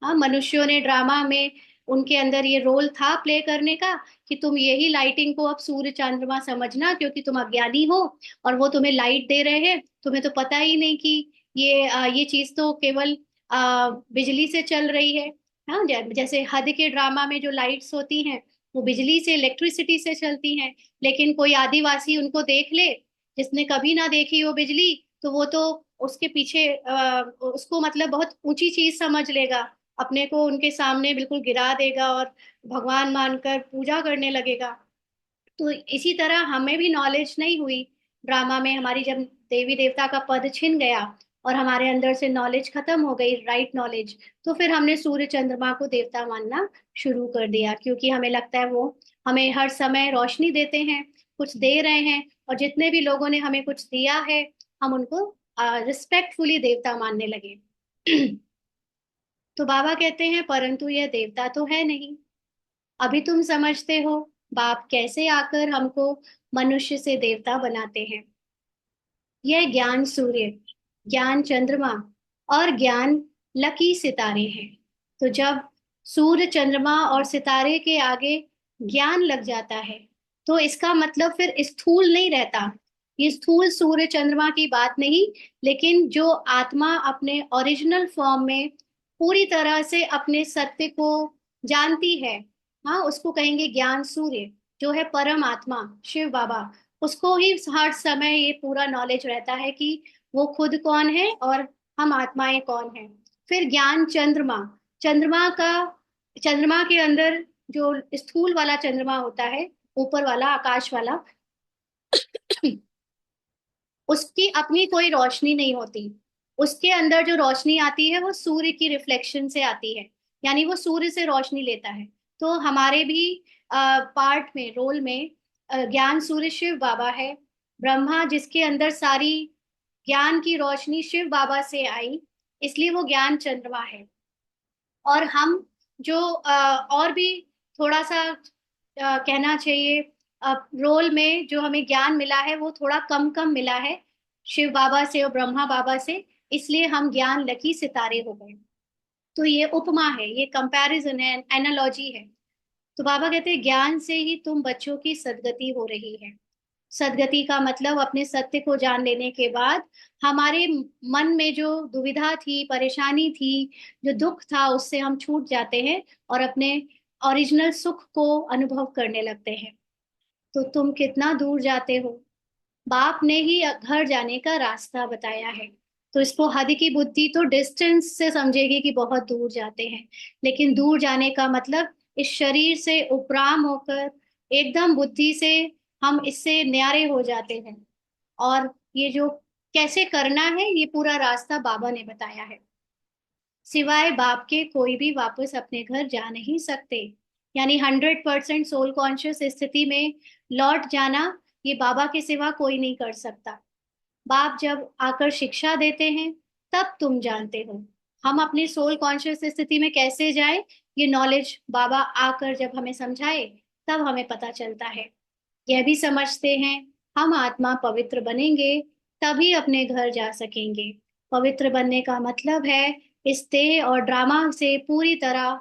हाँ, मनुष्यों ने ड्रामा में उनके अंदर ये रोल था प्ले करने का कि तुम यही लाइटिंग को अब सूर्य चंद्रमा समझना, क्योंकि तुम अज्ञानी हो और वो तुम्हें लाइट दे रहे हैं। तुम्हें तो पता ही नहीं कि ये चीज तो केवल बिजली से चल रही है। हाँ, जैसे हद के ड्रामा में जो लाइट्स होती हैं वो बिजली से, इलेक्ट्रिसिटी से चलती हैं। लेकिन कोई आदिवासी उनको देख ले जिसने कभी ना देखी हो बिजली, तो वो तो उसके पीछे उसको मतलब बहुत ऊंची चीज समझ लेगा, अपने को उनके सामने बिल्कुल गिरा देगा और भगवान मानकर पूजा करने लगेगा। तो इसी तरह हमें भी नॉलेज नहीं हुई ड्रामा में हमारी जब देवी देवता का पद छिन गया और हमारे अंदर से नॉलेज खत्म हो गई, राइट नॉलेज, तो फिर हमने सूर्य चंद्रमा को देवता मानना शुरू कर दिया, क्योंकि हमें लगता है वो हमें हर समय रोशनी देते हैं, कुछ दे रहे हैं, और जितने भी लोगों ने हमें कुछ दिया है हम उनको रिस्पेक्टफुली देवता मानने लगे। तो बाबा कहते हैं परंतु यह देवता तो है नहीं। अभी तुम समझते हो बाप कैसे आकर हमको मनुष्य से देवता बनाते हैं। यह ज्ञान सूर्य, ज्ञान चंद्रमा और ज्ञान लकी सितारे हैं। तो जब सूर्य चंद्रमा और सितारे के आगे ज्ञान लग जाता है तो इसका मतलब फिर स्थूल नहीं रहता। ये स्थूल सूर्य चंद्रमा की बात नहीं, लेकिन जो आत्मा अपने ओरिजिनल फॉर्म में पूरी तरह से अपने सत्य को जानती है, हाँ, उसको कहेंगे ज्ञान सूर्य, जो है परम आत्मा शिव बाबा। उसको ही हर समय ये पूरा नॉलेज रहता है कि वो खुद कौन है और हम आत्माएं कौन है। फिर ज्ञान चंद्रमा, चंद्रमा का, चंद्रमा के अंदर जो स्थूल वाला चंद्रमा होता है, ऊपर वाला आकाश वाला, उसकी अपनी कोई रोशनी नहीं होती। उसके अंदर जो रोशनी आती है वो सूर्य की रिफ्लेक्शन से आती है, यानी वो सूर्य से रोशनी लेता है। तो हमारे भी पार्ट में, रोल में, ज्ञान सूर्य शिव बाबा है। ब्रह्मा जिसके अंदर सारी ज्ञान की रोशनी शिव बाबा से आई, इसलिए वो ज्ञान चंद्रमा है। और हम जो और भी थोड़ा सा कहना चाहिए, रोल में जो हमें ज्ञान मिला है वो थोड़ा कम कम मिला है शिव बाबा से और ब्रह्मा बाबा से, इसलिए हम ज्ञान लकी सितारे हो गए। तो ये उपमा है, ये कंपैरिजन है, एनालॉजी है। तो बाबा कहते हैं ज्ञान से ही तुम बच्चों की सदगति हो रही है। सदगति का मतलब अपने सत्य को जान लेने के बाद हमारे मन में जो दुविधा थी, परेशानी थी, जो दुख था, उससे हम छूट जाते हैं और अपने ओरिजिनल सुख को अनुभव करने लगते हैं। तो तुम कितना दूर जाते हो, बाप ने ही घर जाने का रास्ता बताया है। तो इसको हद की बुद्धि तो डिस्टेंस से समझेगी कि बहुत दूर जाते हैं, लेकिन दूर जाने का मतलब इस शरीर से उपराम होकर एकदम बुद्धि से हम इससे न्यारे हो जाते हैं। और ये जो कैसे करना है ये पूरा रास्ता बाबा ने बताया है। सिवाय बाप के कोई भी वापस अपने घर जा नहीं सकते, यानी 100% सोल कॉन्शियस स्थिति में लौट जाना ये बाबा के सिवा कोई नहीं कर सकता। बाप जब आकर शिक्षा देते हैं तब तुम जानते हो। हम अपनी सोल कॉन्शियस स्थिति में कैसे जाए, ये नॉलेज बाबा आकर जब हमें समझाए तब हमें पता चलता है। यह भी समझते हैं हम आत्मा पवित्र बनेंगे तभी अपने घर जा सकेंगे। पवित्र बनने का मतलब है इस देह और ड्रामा से पूरी तरह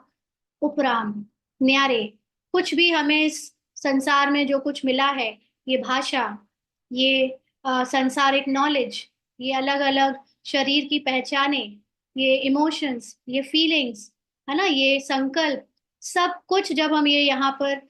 उपराम, न्यारे। कुछ भी हमें इस संसार में जो कुछ मिला है, ये भाषा, ये सांसारिक नॉलेज, ये अलग अलग शरीर की पहचाने, ये इमोशंस, ये फीलिंग्स, है ना, ये संकल्प, सब कुछ जब हम ये यहाँ पर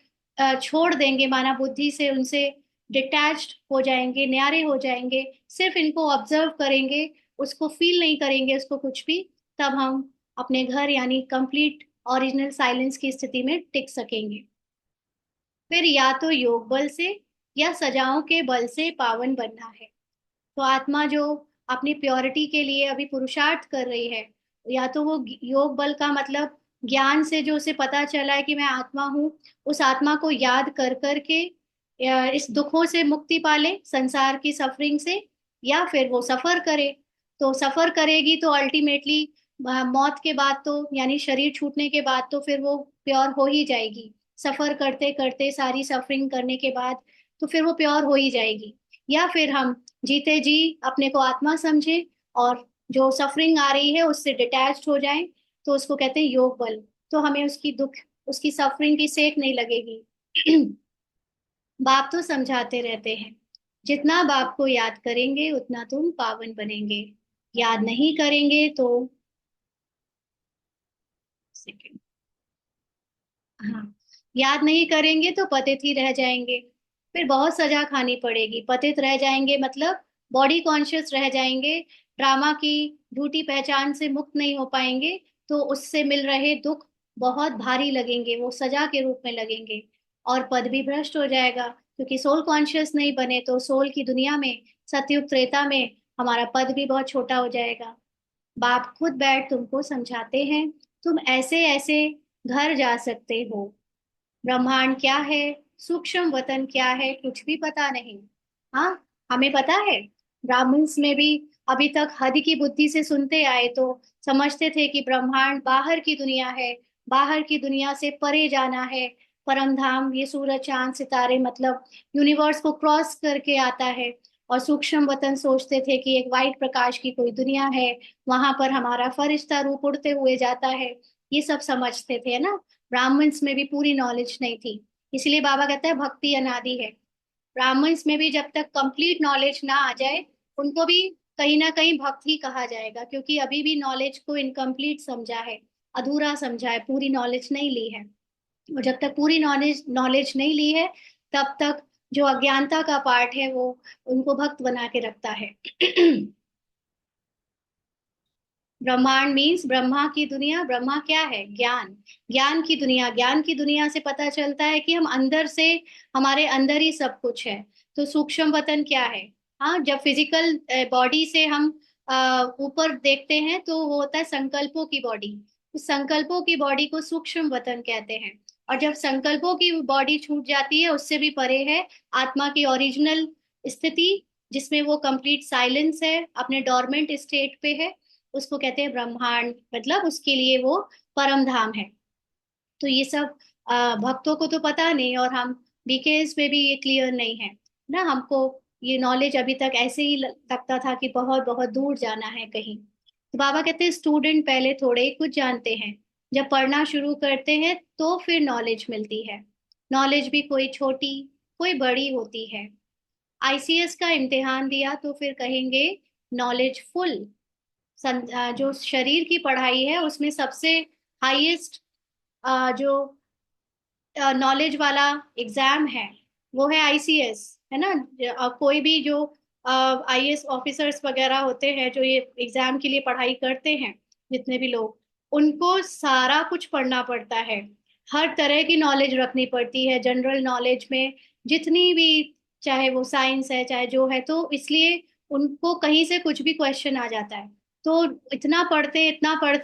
छोड़ देंगे, माना बुद्धि से उनसे डिटैच्ड हो जाएंगे, न्यारे हो जाएंगे, सिर्फ इनको ऑब्जर्व करेंगे, उसको फील नहीं करेंगे उसको कुछ भी, तब हम अपने घर यानी कंप्लीट ओरिजिनल साइलेंस की स्थिति में टिक सकेंगे। फिर या तो योग बल से या सजाओं के बल से पावन बनना है। तो आत्मा जो अपनी प्योरिटी के लिए अभी पुरुषार्थ कर रही है, या तो वो योग बल का मतलब ज्ञान से जो उसे पता चला है कि मैं आत्मा हूँ, उस आत्मा को याद कर करके इस दुखों से मुक्ति पाले, संसार की सफरिंग से, या फिर वो सफर करे। तो सफर करेगी तो अल्टीमेटली मौत के बाद तो, यानी शरीर छूटने के बाद तो फिर वो प्योर हो ही जाएगी। सफर करते करते सारी सफरिंग करने के बाद तो फिर वो प्योर हो ही जाएगी। या फिर हम जीते जी अपने को आत्मा समझे और जो सफरिंग आ रही है उससे डिटैच्ड हो जाए, तो उसको कहते हैं योग बल। तो हमें उसकी दुख, उसकी सफरिंग की सेक नहीं लगेगी। बाप तो समझाते रहते हैं जितना बाप को याद करेंगे उतना तुम पावन बनेंगे, याद नहीं करेंगे तो, सेकंड, हाँ, याद नहीं करेंगे तो पतित ही रह जाएंगे। फिर बहुत सजा खानी पड़ेगी, पतित रह जाएंगे मतलब बॉडी कॉन्शियस रह जाएंगे, ड्रामा की झूठी पहचान से मुक्त नहीं हो पाएंगे, तो उससे मिल रहे दुख बहुत भारी लगेंगे, वो सजा के रूप में लगेंगे, और पद भी भ्रष्ट हो जाएगा। क्योंकि सोल कॉन्शियस नहीं बने तो सोल की दुनिया में, सतयुग त्रेता में, हमारा पद भी बहुत छोटा हो जाएगा। बाप खुद बैठ तुमको समझाते हैं, तुम ऐसे ऐसे घर जा सकते हो। ब्रह्मांड क्या है, सूक्ष्म वतन क्या है, कुछ भी पता नहीं। हाँ, हमें पता है। ब्राह्मण्स में भी अभी तक हद की बुद्धि से सुनते आए तो समझते थे कि ब्रह्मांड बाहर की दुनिया है, बाहर की दुनिया से परे जाना है। परम धाम ये सूरज चांद सितारे मतलब यूनिवर्स को क्रॉस करके आता है। और सूक्ष्म वतन सोचते थे कि एक वाइट प्रकाश की कोई दुनिया है, वहां पर हमारा फरिश्ता रूप उड़ते हुए जाता है। ये सब समझते थे ना। ब्राह्मण्स में भी पूरी नॉलेज नहीं थी। इसलिए बाबा कहता है भक्ति अनादि है। ब्राह्मण्स में भी जब तक कंप्लीट नॉलेज ना आ जाए, उनको भी कहीं ना कहीं भक्त ही कहा जाएगा, क्योंकि अभी भी नॉलेज को इनकम्प्लीट समझा है, अधूरा समझा है, पूरी नॉलेज नहीं ली है। और जब तक पूरी नॉलेज नॉलेज नहीं ली है, तब तक जो अज्ञानता का पार्ट है वो उनको भक्त बना के रखता है। ब्रह्मांड मीन्स ब्रह्मा की दुनिया। ब्रह्मा क्या है, ज्ञान। ज्ञान की दुनिया, ज्ञान की दुनिया से पता चलता है कि हम अंदर से, हमारे अंदर ही सब कुछ है। तो सूक्ष्म वतन क्या है? हाँ, जब फिजिकल बॉडी से हम ऊपर देखते हैं तो वो होता है संकल्पों की बॉडी। उस संकल्पों की बॉडी को सूक्ष्म वतन कहते हैं। और जब संकल्पों की बॉडी छूट जाती है, उससे भी परे है आत्मा की ओरिजिनल स्थिति, जिसमें वो कंप्लीट साइलेंस है, अपने डोरमेंट स्टेट पे है। उसको कहते हैं ब्रह्मांड, मतलब उसके लिए वो परम धाम है। तो ये सब भक्तों को तो पता नहीं, और हम बीकेएस में भी ये क्लियर नहीं है ना हमको। ये नॉलेज अभी तक ऐसे ही लगता था कि बहुत बहुत दूर जाना है कहीं। तो बाबा कहते हैं स्टूडेंट पहले थोड़े ही कुछ जानते हैं, जब पढ़ना शुरू करते हैं तो फिर नॉलेज मिलती है। नॉलेज भी कोई छोटी कोई बड़ी होती है। आईसीएस का इम्तिहान दिया तो फिर कहेंगे नॉलेज फुल। जो शरीर की पढ़ाई है उसमें सबसे हाईएस्ट जो नॉलेज वाला एग्जाम है वो है आईसीएस, है ना। कोई भी जो आईएएस ऑफिसर्स वगैरह होते हैं जो ये एग्जाम के लिए पढ़ाई करते हैं, जितने भी लोग, उनको सारा कुछ पढ़ना पड़ता है। हर तरह की नॉलेज रखनी पड़ती है जनरल नॉलेज में, जितनी भी, चाहे वो साइंस है चाहे जो है। तो इसलिए उनको कहीं से कुछ भी क्वेश्चन आ जाता है। तो इतना पढ़ते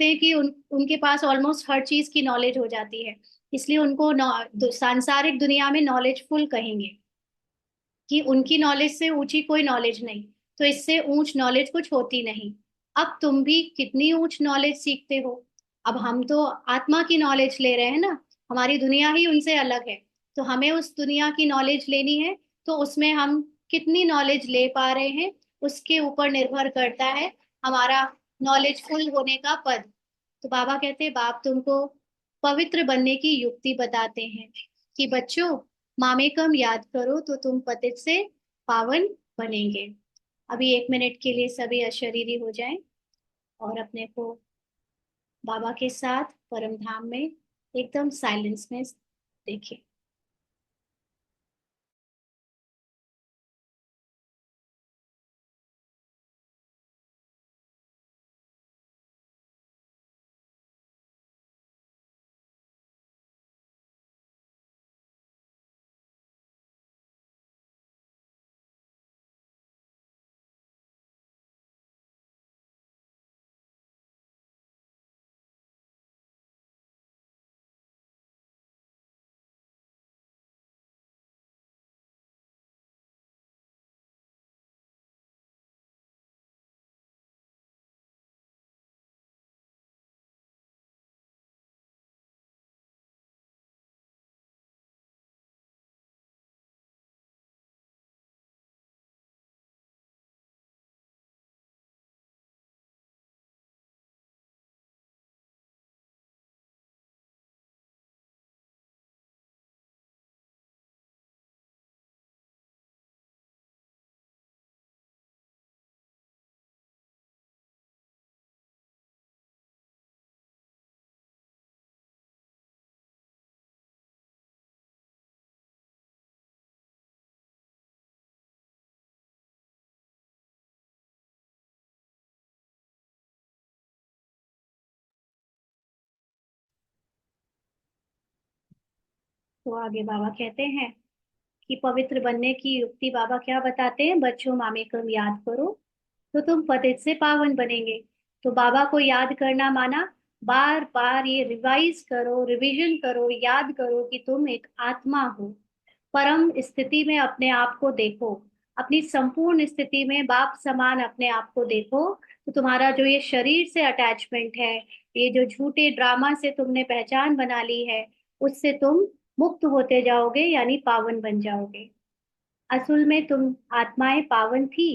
हैं कि उनके पास ऑलमोस्ट हर चीज की नॉलेज हो जाती है। इसलिए उनको सांसारिक दुनिया में नॉलेजफुल कहेंगे, कि उनकी नॉलेज से ऊंची कोई नॉलेज नहीं। तो इससे ऊंच नॉलेज कुछ होती नहीं। अब तुम भी कितनी ऊंच नॉलेज सीखते हो। अब हम तो आत्मा की नॉलेज ले रहे हैं ना, हमारी दुनिया ही उनसे अलग है। तो हमें उस दुनिया की नॉलेज लेनी है। तो उसमें हम कितनी नॉलेज ले पा रहे हैं, उसके ऊपर निर्भर करता है हमारा नॉलेजफुल होने का पद। तो बाबा कहते हैं बाप तुमको पवित्र बनने की युक्ति बताते हैं कि बच्चों, मामेकम याद करो तो तुम पतित से पावन बनेंगे। अभी 1 मिनट के लिए सभी अशरीरी हो जाएं और अपने को बाबा के साथ परम धाम में एकदम साइलेंस में देखें। तो आगे बाबा कहते हैं कि पवित्र बनने की युक्ति बाबा क्या बताते हैं, बच्चों मामेकम याद करो तो तुम पतित से पावन बनेंगे। तो बाबा को याद करना माना बार बार ये रिवाइज करो, रिवीजन करो, याद करो कि तुम एक आत्मा हो। परम स्थिति में अपने आप को देखो, अपनी संपूर्ण स्थिति में बाप समान अपने आप को देखो। तो तुम्हारा जो ये शरीर से अटैचमेंट है, ये जो झूठे ड्रामा से तुमने पहचान बना ली है, उससे तुम मुक्त होते जाओगे, यानी पावन बन जाओगे। असल में तुम आत्माएं पावन थी।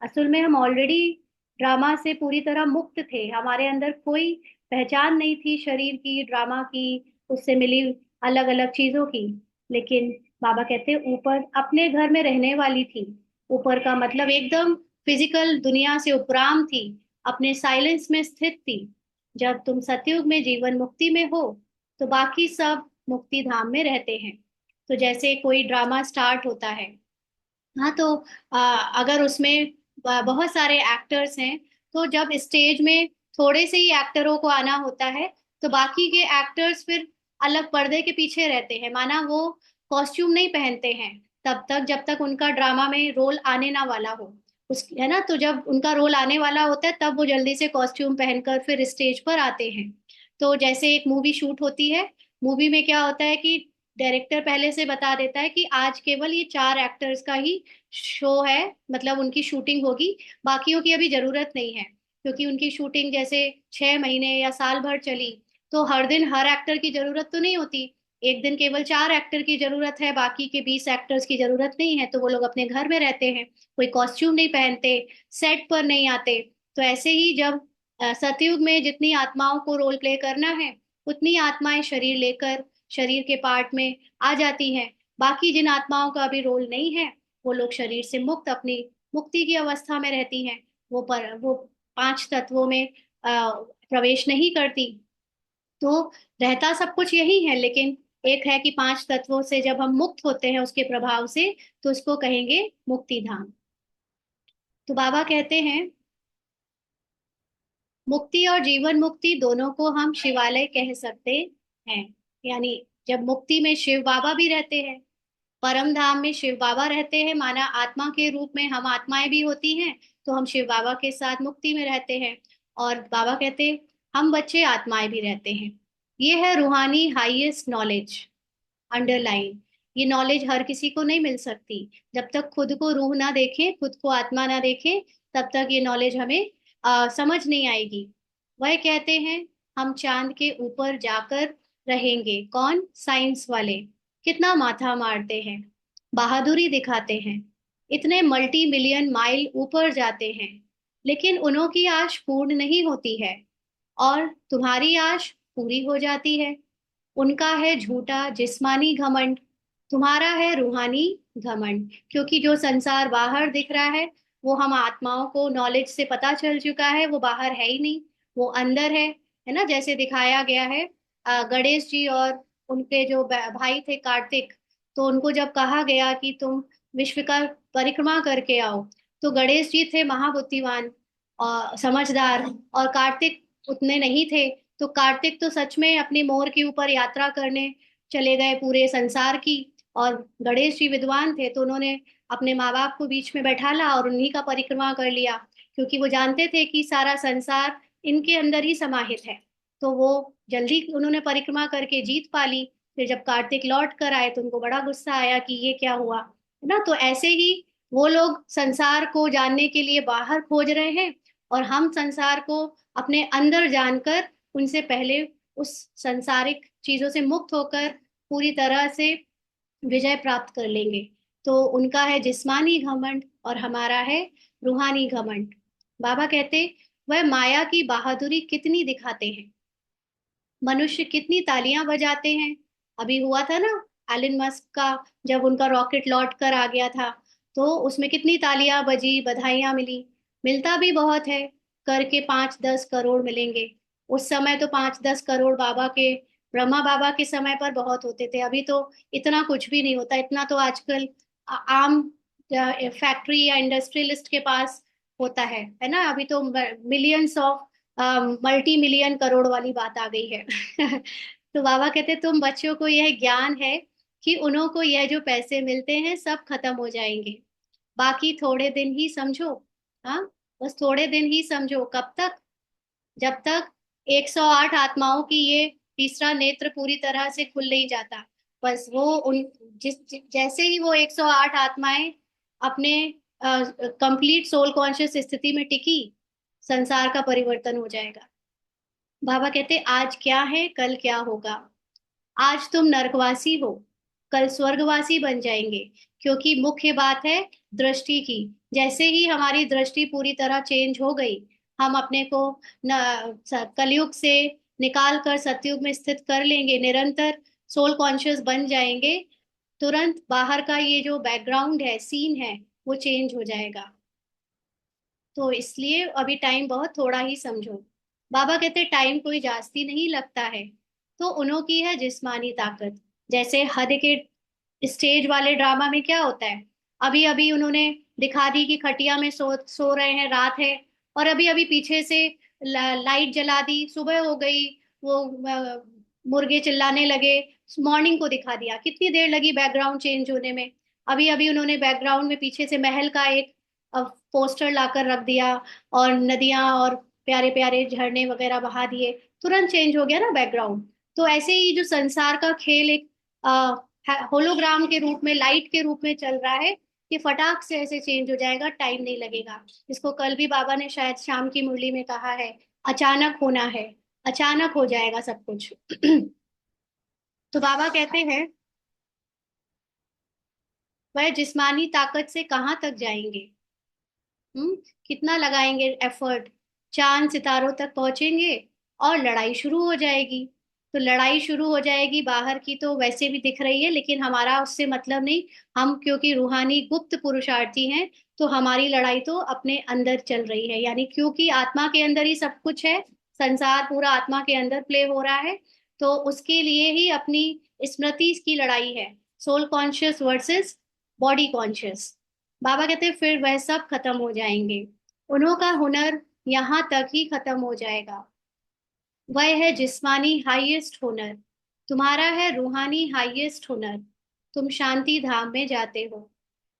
असल में हम ऑलरेडी ड्रामा से पूरी तरह मुक्त थे, हमारे अंदर कोई पहचान नहीं थी शरीर की, ड्रामा की, उससे मिली अलग अलग चीजों की। लेकिन बाबा कहते ऊपर अपने घर में रहने वाली थी। ऊपर का मतलब एकदम फिजिकल दुनिया से उपराम थी, अपने साइलेंस में स्थित थी। जब तुम सतयुग में जीवन मुक्ति में हो तो बाकी सब मुक्ति धाम में रहते हैं। तो जैसे कोई ड्रामा स्टार्ट होता है, हाँ, तो अगर उसमें बहुत सारे एक्टर्स हैं, तो जब स्टेज में थोड़े से ही एक्टरों को आना होता है, तो बाकी के एक्टर्स फिर अलग पर्दे के पीछे रहते हैं, माना वो कॉस्ट्यूम नहीं पहनते हैं तब तक, जब तक उनका ड्रामा में रोल आने ना वाला हो। उस है ना, तो जब उनका रोल आने वाला होता है तब वो जल्दी से कॉस्ट्यूम पहनकर फिर स्टेज पर आते हैं। तो जैसे एक मूवी शूट होती है, मूवी में क्या होता है कि डायरेक्टर पहले से बता देता है कि आज केवल ये 4 एक्टर्स का ही शो है, मतलब उनकी शूटिंग होगी, बाकियों की अभी जरूरत नहीं है। क्योंकि उनकी शूटिंग जैसे 6 महीने या साल भर चली, तो हर दिन हर एक्टर की जरूरत तो नहीं होती। एक दिन केवल 4 एक्टर की जरूरत है, बाकी के 20 एक्टर्स की जरूरत नहीं है, तो वो लोग अपने घर में रहते हैं, कोई कॉस्ट्यूम नहीं पहनते, सेट पर नहीं आते। तो ऐसे ही जब सतयुग में जितनी आत्माओं को रोल प्ले करना है, उतनी आत्माएं शरीर लेकर शरीर के पार्ट में आ जाती हैं। बाकी जिन आत्माओं का अभी रोल नहीं है, वो लोग शरीर से मुक्त अपनी मुक्ति की अवस्था में रहती हैं। वो 5 तत्वों में प्रवेश नहीं करती। तो रहता सब कुछ यही है, लेकिन एक है कि 5 तत्वों से जब हम मुक्त होते हैं उसके प्रभाव से, तो उसको कहेंगे मुक्ति धाम। तो बाबा कहते हैं मुक्ति और जीवन मुक्ति दोनों को हम शिवालय कह सकते हैं। यानी जब मुक्ति में शिव बाबा भी रहते हैं, परम धाम में शिव बाबा रहते हैं, माना आत्मा के रूप में हम आत्माएं भी होती हैं, तो हम शिव बाबा के साथ मुक्ति में रहते हैं। और बाबा कहते हैं हम बच्चे आत्माएं भी रहते हैं। ये है रूहानी हाईएस्ट नॉलेज। अंडरलाइन, ये नॉलेज हर किसी को नहीं मिल सकती। जब तक खुद को रूह ना देखें, खुद को आत्मा ना देखें, तब तक ये नॉलेज हमें समझ नहीं आएगी। वह कहते हैं हम चांद के ऊपर जाकर रहेंगे। कौन? साइंस वाले कितना माथा मारते हैं, बहादुरी दिखाते हैं, इतने मल्टी मिलियन माइल ऊपर जाते हैं, लेकिन उन्हों की आश पूर्ण नहीं होती है, और तुम्हारी आश पूरी हो जाती है। उनका है झूठा जिस्मानी घमंड, तुम्हारा है रूहानी घमंड। क्योंकि जो संसार बाहर दिख रहा है, वो हम आत्माओं को नॉलेज से पता चल चुका है, वो बाहर है ही नहीं, वो अंदर है ना। जैसे दिखाया गया है गणेश जी और उनके जो भाई थे कार्तिक, तो उनको जब कहा गया कि तुम विश्व का परिक्रमा करके आओ, तो गणेश जी थे महाबुद्धिमान और समझदार, और कार्तिक उतने नहीं थे। तो कार्तिक तो सच में अपनी मोर के ऊपर यात्रा करने चले गए पूरे संसार की, और गणेश जी विद्वान थे, तो उन्होंने अपने माँ बाप को बीच में बैठाला और उन्हीं का परिक्रमा कर लिया, क्योंकि वो जानते थे कि सारा संसार इनके अंदर ही समाहित है। तो वो जल्दी उन्होंने परिक्रमा करके जीत पा ली। फिर जब कार्तिक लौट कर आए तो उनको बड़ा गुस्सा आया कि ये क्या हुआ, है ना। तो ऐसे ही वो लोग संसार को जानने के लिए बाहर खोज रहे हैं, और हम संसार को अपने अंदर जानकर उनसे पहले उस सांसारिक चीजों से मुक्त होकर पूरी तरह से विजय प्राप्त कर लेंगे। तो उनका है जिस्मानी घमंड और हमारा है रूहानी घमंड। बाबा कहते वह माया की बहादुरी कितनी दिखाते हैं, मनुष्य कितनी तालियां बजाते हैं। अभी हुआ था ना एलन मस्क का, जब उनका रॉकेट लौट कर आ गया था, तो उसमें कितनी तालियां बजी, बधाइयां मिली। मिलता भी बहुत है, करके 5-10 करोड़ मिलेंगे। उस समय तो 5-10 करोड़ बाबा के, ब्रह्मा बाबा के समय पर बहुत होते थे। अभी तो इतना कुछ भी नहीं होता। इतना तो आजकल आम फैक्ट्री या इंडस्ट्रियलिस्ट के पास होता है ना। अभी तो millions of multi million crore वाली बात आ गई है। तो बाबा कहते तुम बच्चों को यह ज्ञान है कि उन्हों को यह जो पैसे मिलते हैं सब खत्म हो जाएंगे, बाकी थोड़े दिन ही समझो। हाँ, बस थोड़े दिन ही समझो। कब तक? जब तक 108 आत्माओं की ये तीसरा नेत्र पूरी तरह से खुल नहीं जाता। बस वो उन जैसे ही वो 108 आत्माएं अपने कंप्लीट सोल कॉन्शियस स्थिति में टिकी, संसार का परिवर्तन हो जाएगा। बाबा कहते आज क्या है कल क्या होगा। आज तुम नरकवासी हो, कल स्वर्गवासी बन जाएंगे। क्योंकि मुख्य बात है दृष्टि की। जैसे ही हमारी दृष्टि पूरी तरह चेंज हो गई, हम अपने को कलयुग से निकाल कर सतयुग में स्थित कर लेंगे, निरंतर सोल कॉन्शियस बन जाएंगे। तुरंत बाहर का ये जो बैकग्राउंड है, सीन है, वो चेंज हो जाएगा। तो इसलिए अभी टाइम बहुत थोड़ा ही समझो। बाबा कहते टाइम कोई जास्ती नहीं लगता है। तो उन्हों की है जिस्मानी ताकत। जैसे हद के स्टेज वाले ड्रामा में क्या होता है, अभी अभी उन्होंने दिखा दी कि खटिया में सो रहे हैं, रात है, और अभी अभी पीछे से लाइट जला दी, सुबह हो गई, वो मुर्गे चिल्लाने लगे, मॉर्निंग को दिखा दिया। कितनी देर लगी बैकग्राउंड चेंज होने में। अभी अभी उन्होंने बैकग्राउंड में पीछे से महल का एक पोस्टर लाकर रख दिया, और नदियां और प्यारे प्यारे झरने वगैरह बहा दिए, तुरंत चेंज हो गया ना बैकग्राउंड। तो ऐसे ही जो संसार का खेल एक होलोग्राम के रूप में, लाइट के रूप में चल रहा है, ये फटाक से ऐसे चेंज हो जाएगा, टाइम नहीं लगेगा। इसको कल भी बाबा ने शायद शाम की मुरली में कहा है, अचानक होना है, अचानक हो जाएगा सब कुछ। तो बाबा कहते हैं वह जिस्मानी ताकत से कहाँ तक जाएंगे। हम्म, कितना लगाएंगे एफर्ट, चांद सितारों तक पहुंचेंगे, और लड़ाई शुरू हो जाएगी। तो लड़ाई शुरू हो जाएगी, बाहर की तो वैसे भी दिख रही है, लेकिन हमारा उससे मतलब नहीं। हम क्योंकि रूहानी गुप्त पुरुषार्थी हैं, तो हमारी लड़ाई तो अपने अंदर चल रही है, यानी क्योंकि आत्मा के अंदर ही सब कुछ है, संसार पूरा आत्मा के अंदर प्ले हो रहा है। तो उसके लिए ही अपनी स्मृति की लड़ाई है, soul conscious versus body conscious. बाबा कहते हैं फिर वह सब खत्म हो जाएंगे। उन्हों का हुनर यहाँ तक ही खत्म हो जाएगा। वह है जिस्मानी हाईएस्ट हुनर, तुम्हारा है रूहानी हाईएस्ट हुनर। तुम शांति धाम में जाते हो,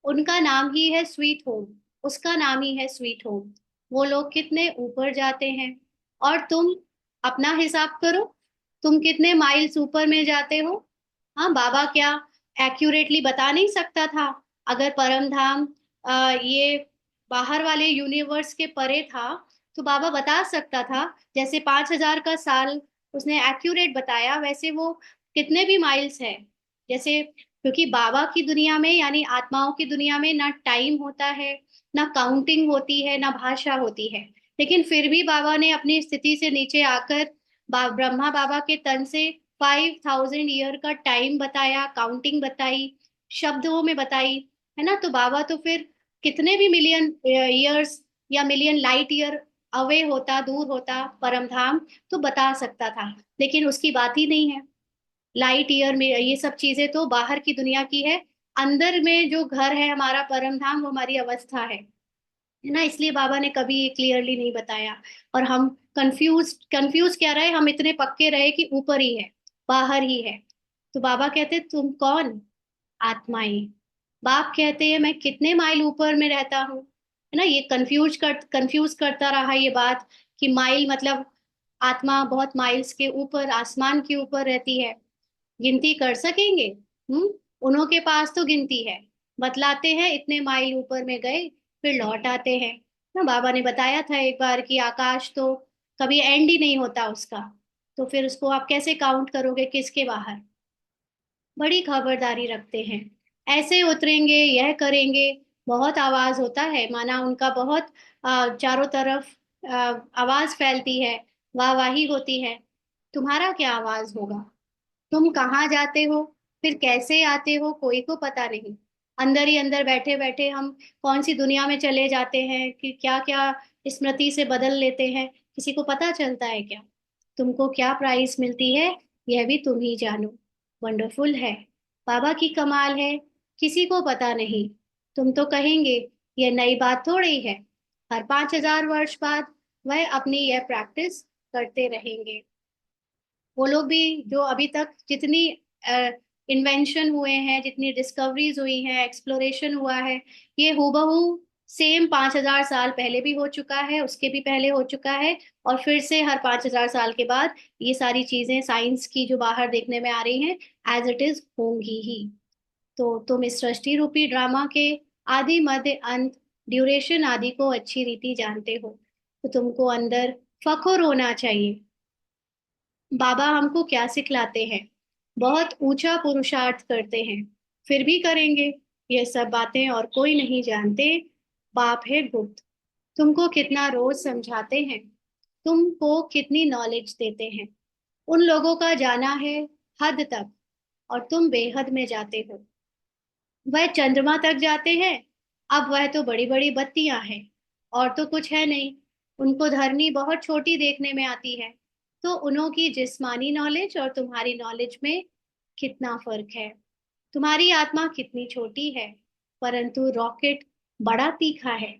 उनका नाम ही है स्वीट होम, उसका नाम ही है स्वीट होम। वो लोग कितने ऊपर जाते हैं, और तुम अपना हिसाब करो, तुम कितने माइल्स ऊपर में जाते हो। हाँ, बाबा क्या एक्यूरेटली बता नहीं सकता था? अगर परम धाम ये बाहर वाले यूनिवर्स के परे था, तो बाबा बता सकता था। जैसे 5,000 का साल उसने एक्यूरेट बताया, वैसे वो कितने भी माइल्स है। जैसे क्योंकि बाबा की दुनिया में, यानी आत्माओं की दुनिया में, ना टाइम होता है, ना काउंटिंग होती है, ना भाषा होती है। लेकिन फिर भी बाबा ने अपनी स्थिति से नीचे आकर ब्रह्मा बाबा के तन से 5,000 ईयर का टाइम बताया, काउंटिंग बताई, शब्दों में बताई, है ना। तो बाबा तो फिर कितने भी मिलियन ईयर्स या मिलियन लाइट ईयर अवे होता, दूर होता परम धाम, तो बता सकता था। लेकिन उसकी बात ही नहीं है। लाइट ईयर में ये सब चीजें तो बाहर की दुनिया की है, अंदर में जो घर है हमारा परम धाम, वो हमारी अवस्था है ना। इसलिए बाबा ने कभी ये क्लियरली नहीं बताया, और हम कंफ्यूज क्या रहे, हम इतने पक्के रहे कि ऊपर ही है, बाहर ही है। तो बाबा कहते तुम कौन? आत्माएं। बाप कहते हैं मैं कितने माइल ऊपर में रहता हूँ, है ना। ये कंफ्यूज करता रहा ये बात, कि माइल मतलब आत्मा बहुत माइल्स के ऊपर, आसमान के ऊपर रहती है। गिनती कर सकेंगे? उन्हों के पास तो गिनती है, बतलाते हैं इतने माइल ऊपर में गए, फिर लौट आते हैं ना। बाबा ने बताया था एक बार कि आकाश तो कभी एंड ही नहीं होता उसका, तो फिर उसको आप कैसे काउंट करोगे, किसके बाहर। बड़ी खबरदारी रखते हैं, ऐसे उतरेंगे, यह करेंगे। बहुत आवाज होता है, माना उनका बहुत चारों तरफ आवाज फैलती है, वाहवाही होती है। तुम्हारा क्या आवाज होगा? तुम कहाँ जाते हो, फिर कैसे आते हो, कोई को पता नहीं। अंदर ही अंदर बैठे बैठे हम कौन सी दुनिया में चले जाते हैं, कि क्या क्या स्मृति से बदल लेते हैं, किसी को पता चलता है क्या? तुमको क्या प्राइस मिलती है, यह भी तुम ही जानो। वंडरफुल है, बाबा की कमाल है, किसी को पता नहीं। तुम तो कहेंगे यह नई बात थोड़ी है। हर 5,000 वर्ष बाद वह अपनी यह प्रैक्टिस करते रहेंगे। वो लोग भी जो अभी तक जितनी इन्वेंशन हुए हैं, जितनी डिस्कवरीज हुई हैं, एक्सप्लोरेशन हुआ है, ये हूबहू सेम 5,000 साल पहले भी हो चुका है, उसके भी पहले हो चुका है, और फिर से हर 5,000 साल के बाद ये सारी चीजें साइंस की जो बाहर देखने में आ रही हैं एज इट इज होंगी ही। तो तुम इस सृष्टि रूपी ड्रामा के आदि मध्य अंत ड्यूरेशन आदि को अच्छी रीति जानते हो, तो तुमको अंदर फख्र होना चाहिए। बाबा हमको क्या सिखलाते हैं? बहुत ऊंचा पुरुषार्थ करते हैं, फिर भी करेंगे ये सब बातें और कोई नहीं जानते। बाप है गुप्त। तुमको कितना रोज समझाते हैं, तुमको कितनी नॉलेज देते हैं। उन लोगों का जाना है हद तक, और तुम बेहद में जाते हो। वह चंद्रमा तक जाते हैं, अब वह तो बड़ी बड़ी बत्तियां हैं, और तो कुछ है नहीं। उनको धरनी बहुत छोटी देखने में आती है। तो उन्हों की जिस्मानी नॉलेज और तुम्हारी नॉलेज में कितना फर्क है। तुम्हारी आत्मा कितनी छोटी है, परंतु रॉकेट बड़ा तीखा है।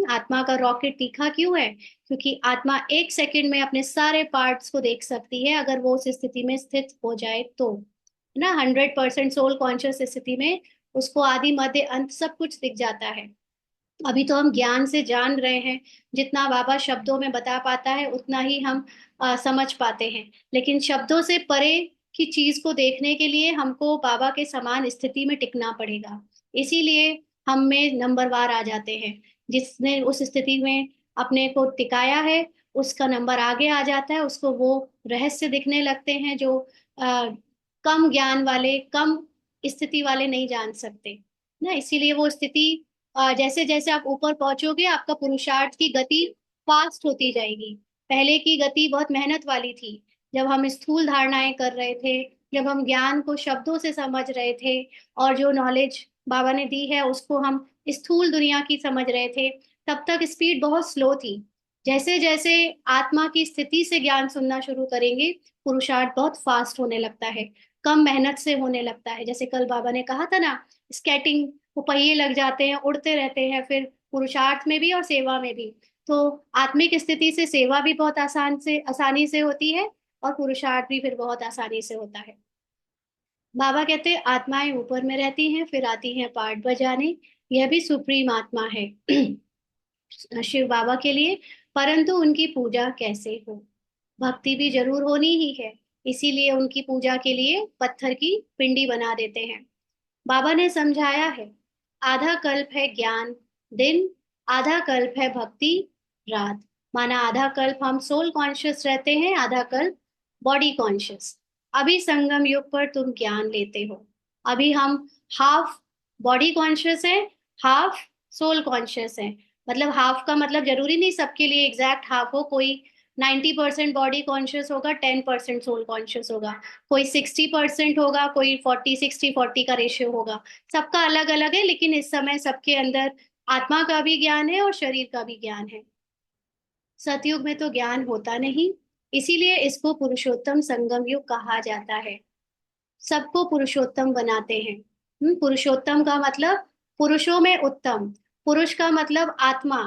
आत्मा का रॉकेट तीखा क्यों है? क्योंकि आत्मा 1 सेकंड में अपने सारे पार्ट्स को देख सकती है, अगर वो उस स्थिति में स्थित हो जाए तो, है ना। 100% सोल कॉन्शियस स्थिति में उसको आदि मध्य अंत सब कुछ दिख जाता है। अभी तो हम ज्ञान से जान रहे हैं, जितना बाबा शब्दों में बता पाता है उतना ही हम समझ पाते हैं, लेकिन शब्दों से परे की चीज को देखने के लिए हमको बाबा के समान स्थिति में टिकना पड़ेगा। इसीलिए हम में नंबरवार आ जाते हैं। जिसने उस स्थिति में अपने को टिकाया है उसका नंबर आगे आ जाता है, उसको वो रहस्य दिखने लगते हैं जो कम ज्ञान वाले, कम स्थिति वाले नहीं जान सकते ना। इसीलिए वो स्थिति जैसे जैसे आप ऊपर पहुंचोगे आपका पुरुषार्थ की गति फास्ट होती जाएगी। पहले की गति बहुत मेहनत वाली थी, जब हम स्थूल धारणाएं कर रहे थे, जब हम ज्ञान को शब्दों से समझ रहे थे, और जो नॉलेज बाबा ने दी है उसको हम स्थूल दुनिया की समझ रहे थे, तब तक स्पीड बहुत स्लो थी। जैसे जैसे आत्मा की स्थिति से ज्ञान सुनना शुरू करेंगे, पुरुषार्थ बहुत फास्ट होने लगता है, कम मेहनत से होने लगता है। जैसे कल बाबा ने कहा था ना, स्केटिंग, वो पहिए लग जाते हैं, उड़ते रहते हैं, फिर पुरुषार्थ में भी और सेवा में भी। तो आत्मिक स्थिति से सेवा भी बहुत आसानी से होती है, और पुरुषार्थ भी फिर बहुत आसानी से होता है। बाबा कहते हैं आत्माएं ऊपर में रहती हैं, फिर आती हैं पार्ट बजाने। यह भी सुप्रीम आत्मा है शिव बाबा के लिए। परंतु उनकी पूजा कैसे हो? भक्ति भी जरूर होनी ही है, इसीलिए उनकी पूजा के लिए पत्थर की पिंडी बना देते हैं। बाबा ने समझाया है, आधा कल्प है ज्ञान दिन, आधा कल्प है भक्ति रात। माना आधा कल्प हम सोल कॉन्शियस रहते हैं, आधा कल्प बॉडी कॉन्शियस। अभी संगम युग पर तुम ज्ञान लेते हो। अभी हम हाफ बॉडी कॉन्शियस है, हाफ सोल कॉन्शियस है। मतलब हाफ का मतलब जरूरी नहीं सबके लिए एग्जैक्ट हाफ हो। कोई 90% बॉडी कॉन्शियस होगा, 10% सोल कॉन्शियस होगा। कोई 60% होगा, कोई 40-60-40 का रेशियो होगा। सबका अलग अलग है, लेकिन इस समय सबके अंदर आत्मा का भी ज्ञान है और शरीर का भी ज्ञान है। सतयुग में तो ज्ञान होता नहीं, इसीलिए इसको पुरुषोत्तम संगम युग कहा जाता है। सबको पुरुषोत्तम बनाते हैं। पुरुषोत्तम का मतलब पुरुषों में उत्तम। पुरुष का मतलब आत्मा,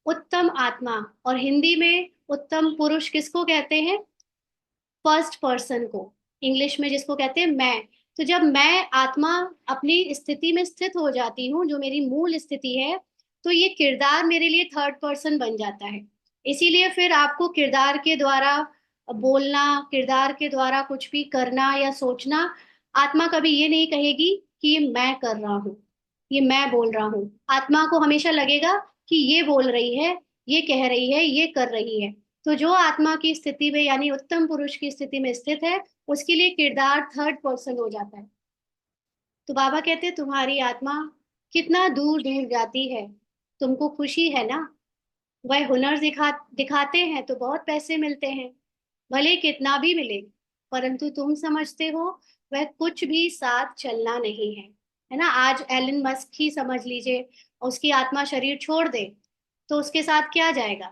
उत्तम आत्मा। और हिंदी में उत्तम पुरुष किसको कहते हैं? फर्स्ट पर्सन को। इंग्लिश में जिसको कहते हैं मैं। तो जब मैं आत्मा अपनी स्थिति में स्थित हो जाती हूँ, जो मेरी मूल स्थिति है, तो ये किरदार मेरे लिए थर्ड पर्सन बन जाता है। इसीलिए फिर आपको किरदार के द्वारा बोलना, किरदार के द्वारा कुछ भी करना या सोचना, आत्मा कभी ये नहीं कहेगी कि ये मैं कर रहा हूँ, ये मैं बोल रहा हूँ। आत्मा को हमेशा लगेगा कि ये बोल रही है, ये कह रही है, ये कर रही है। तो जो आत्मा की स्थिति में यानी उत्तम पुरुष की स्थिति में स्थित है, उसके लिए किरदार थर्ड पर्सन हो जाता है। तो बाबा कहते हैं तुम्हारी आत्मा कितना दूर दूर जाती है, तुमको खुशी है ना। वह हुनर दिखाते हैं तो बहुत पैसे मिलते हैं, भले कितना भी मिले, परंतु तुम समझते हो वह कुछ भी साथ चलना नहीं है ना। आज एलन मस्क ही समझ लीजिए, उसकी आत्मा शरीर छोड़ दे तो उसके साथ क्या जाएगा?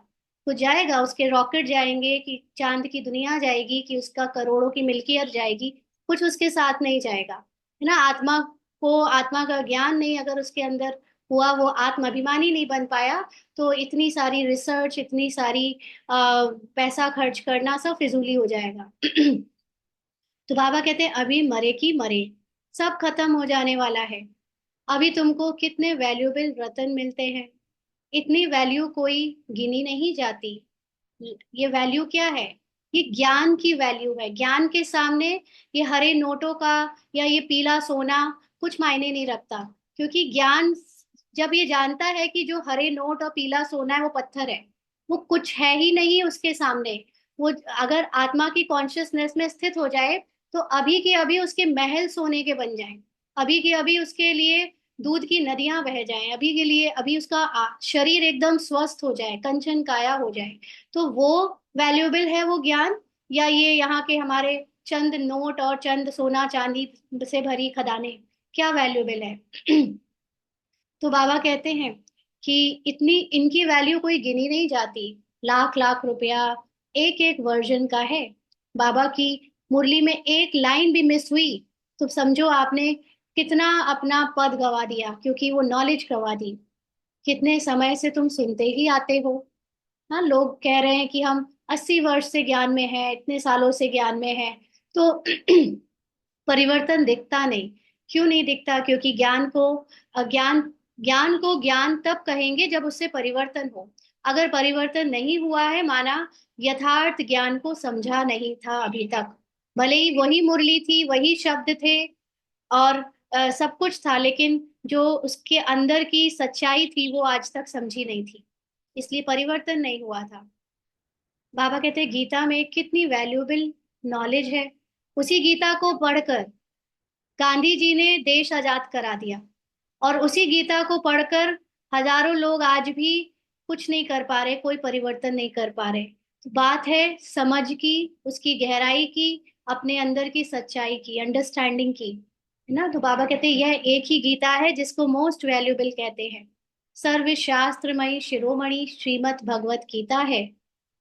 कुछ जाएगा? उसके रॉकेट जाएंगे, कि चांद की दुनिया जाएगी, कि उसका करोड़ों की मिल्कियत जाएगी? कुछ उसके साथ नहीं जाएगा, है ना। आत्मा को, आत्मा का ज्ञान नहीं अगर उसके अंदर हुआ, वो आत्म अभिमानी नहीं बन पाया, तो इतनी सारी रिसर्च, इतनी सारी पैसा खर्च करना सब फिजूली हो जाएगा तो बाबा कहते हैं अभी मरे की मरे, सब खत्म हो जाने वाला है। अभी तुमको कितने वैल्यूएबल रत्न मिलते हैं, इतनी वैल्यू कोई गिनी नहीं जाती। ये वैल्यू क्या है? ये ज्ञान की वैल्यू है। ज्ञान के सामने ये हरे नोटों का या ये पीला सोना कुछ मायने नहीं रखता। क्योंकि ज्ञान जब ये जानता है कि जो हरे नोट और पीला सोना है वो पत्थर है, वो कुछ है ही नहीं उसके सामने। वो अगर आत्मा की कॉन्शियसनेस में स्थित हो जाए तो अभी के अभी उसके महल सोने के बन जाएं, अभी के अभी उसके लिए दूध की नदियां बह जाएं, अभी के लिए अभी उसका शरीर एकदम स्वस्थ हो जाए, कंचन काया हो जाए। तो वो वैल्यूएबल है वो ज्ञान, या ये यहाँ के हमारे चंद नोट और चंद सोना चांदी से भरी खदानें, क्या वैल्यूएबल है? तो बाबा कहते हैं कि इतनी इनकी वैल्यू कोई गिनी नहीं जाती। लाख लाख रुपया एक एक वर्जन का है। बाबा की मुरली में एक लाइन भी मिस हुई तो समझो आपने कितना अपना पद गवा दिया, क्योंकि वो नॉलेज गवा दी। कितने समय से तुम सुनते ही आते हो। हाँ, लोग कह रहे हैं कि हम 80 वर्ष से ज्ञान में हैं, इतने सालों से ज्ञान में हैं, तो परिवर्तन दिखता नहीं। क्यों नहीं दिखता? क्योंकि ज्ञान ज्ञान को ज्ञान तब कहेंगे जब उससे परिवर्तन हो। अगर परिवर्तन नहीं हुआ है, माना यथार्थ ज्ञान को समझा नहीं था अभी तक, भले ही वही मुरली थी, वही शब्द थे और सब कुछ था, लेकिन जो उसके अंदर की सच्चाई थी वो आज तक समझी नहीं थी, इसलिए परिवर्तन नहीं हुआ था। बाबा कहते हैं गीता में कितनी वैल्यूएबल नॉलेज है। उसी गीता को पढ़कर गांधी जी ने देश आजाद करा दिया, और उसी गीता को पढ़कर हजारों लोग आज भी कुछ नहीं कर पा रहे, कोई परिवर्तन नहीं कर पा रहे। तो बात है समझ की, उसकी गहराई की, अपने अंदर की सच्चाई की, अंडरस्टैंडिंग की, है ना। तो बाबा कहते हैं यह एक ही गीता है जिसको मोस्ट वैल्यूएबल कहते हैं। सर्वशास्त्रमयी शिरोमणि श्रीमद् भगवत गीता है।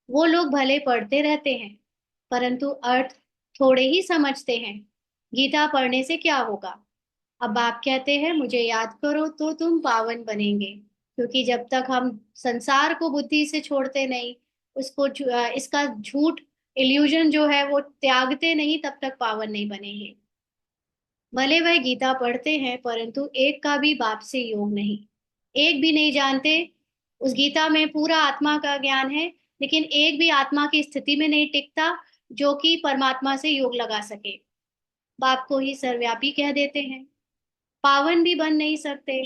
वो लोग भले पढ़ते रहते हैं परंतु अर्थ थोड़े ही समझते हैं। गीता पढ़ने से क्या होगा? अब आप कहते हैं मुझे याद करो तो तुम पावन बनेंगे, क्योंकि जब तक हम संसार को बुद्धि से छोड़ते नहीं, इसका झूठ इल्यूजन जो है वो त्यागते नहीं, तब तक पावन नहीं बनेंगे। भले वह गीता पढ़ते हैं परंतु एक का भी बाप से योग नहीं, एक भी नहीं जानते। उस गीता में पूरा आत्मा का ज्ञान है, लेकिन एक भी आत्मा की स्थिति में नहीं टिकता जो कि परमात्मा से योग लगा सके। बाप को ही सर्वव्यापी कह देते हैं, पावन भी बन नहीं सकते।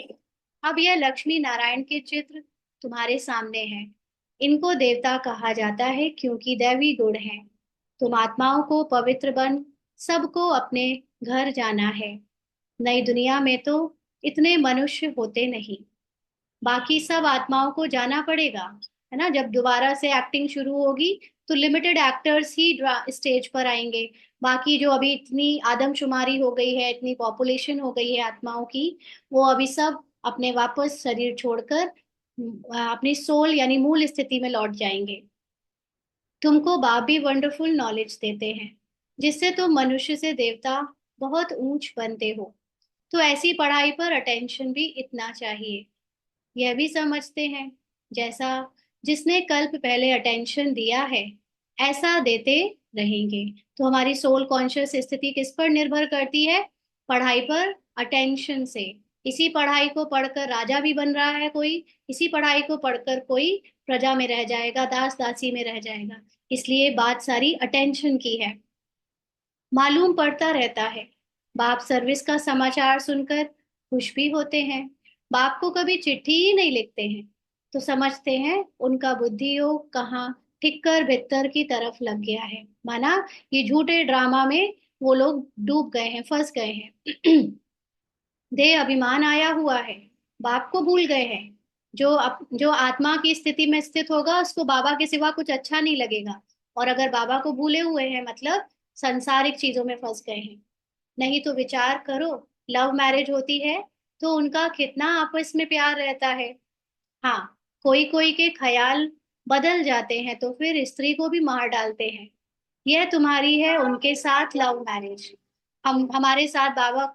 अब यह लक्ष्मी नारायण के चित्र तुम्हारे सामने हैं। इनको देवता कहा जाता है क्योंकि दैवी गुण है। तुम आत्माओं को पवित्र बन सबको अपने घर जाना है। नई दुनिया में तो इतने मनुष्य होते नहीं, बाकी सब आत्माओं को जाना पड़ेगा, है ना। जब दोबारा से एक्टिंग शुरू होगी तो लिमिटेड एक्टर्स ही स्टेज पर आएंगे। बाकी जो अभी इतनी आदमशुमारी हो गई है, इतनी पॉपुलेशन हो गई है आत्माओं की, वो अभी सब अपने वापस शरीर छोड़कर अपनी सोल यानी मूल स्थिति में लौट जाएंगे। तुमको बाप भी वंडरफुल नॉलेज देते हैं जिससे तुम मनुष्य से देवता बहुत ऊंच बनते हो। तो ऐसी पढ़ाई पर अटेंशन भी इतना चाहिए। यह भी समझते हैं जैसा जिसने कल्प पहले अटेंशन दिया है ऐसा देते रहेंगे। तो हमारी सोल कॉन्शियस स्थिति किस पर निर्भर करती है? पढ़ाई पर अटेंशन से। इसी पढ़ाई को पढ़कर राजा भी बन रहा है कोई, इसी पढ़ाई को पढ़कर कोई प्रजा में रह जाएगा, दास दासी में रह जाएगा। इसलिए बात सारी अटेंशन की है। मालूम पड़ता रहता है बाप सर्विस का समाचार सुनकर खुश भी होते हैं। बाप को कभी चिट्ठी ही नहीं लिखते हैं तो समझते हैं उनका बुद्धि योग कहाँ ठिक्कर भित्तर की तरफ लग गया है, माना ये झूठे ड्रामा में वो लोग डूब गए हैं, फंस गए हैं। देह अभिमान आया हुआ है, बाप को भूल गए हैं। जो आत्मा की स्थिति में स्थित होगा उसको बाबा के सिवा कुछ अच्छा नहीं लगेगा। और अगर बाबा को भूले हुए हैं मतलब संसारिक चीजों में फंस गए हैं। नहीं तो विचार करो, लव मैरिज होती है तो उनका कितना आपस में प्यार रहता है। हाँ, कोई कोई के ख्याल बदल जाते हैं तो फिर स्त्री को भी मार डालते हैं। यह तुम्हारी है उनके साथ लव मैरिज। हमारे साथ बाबा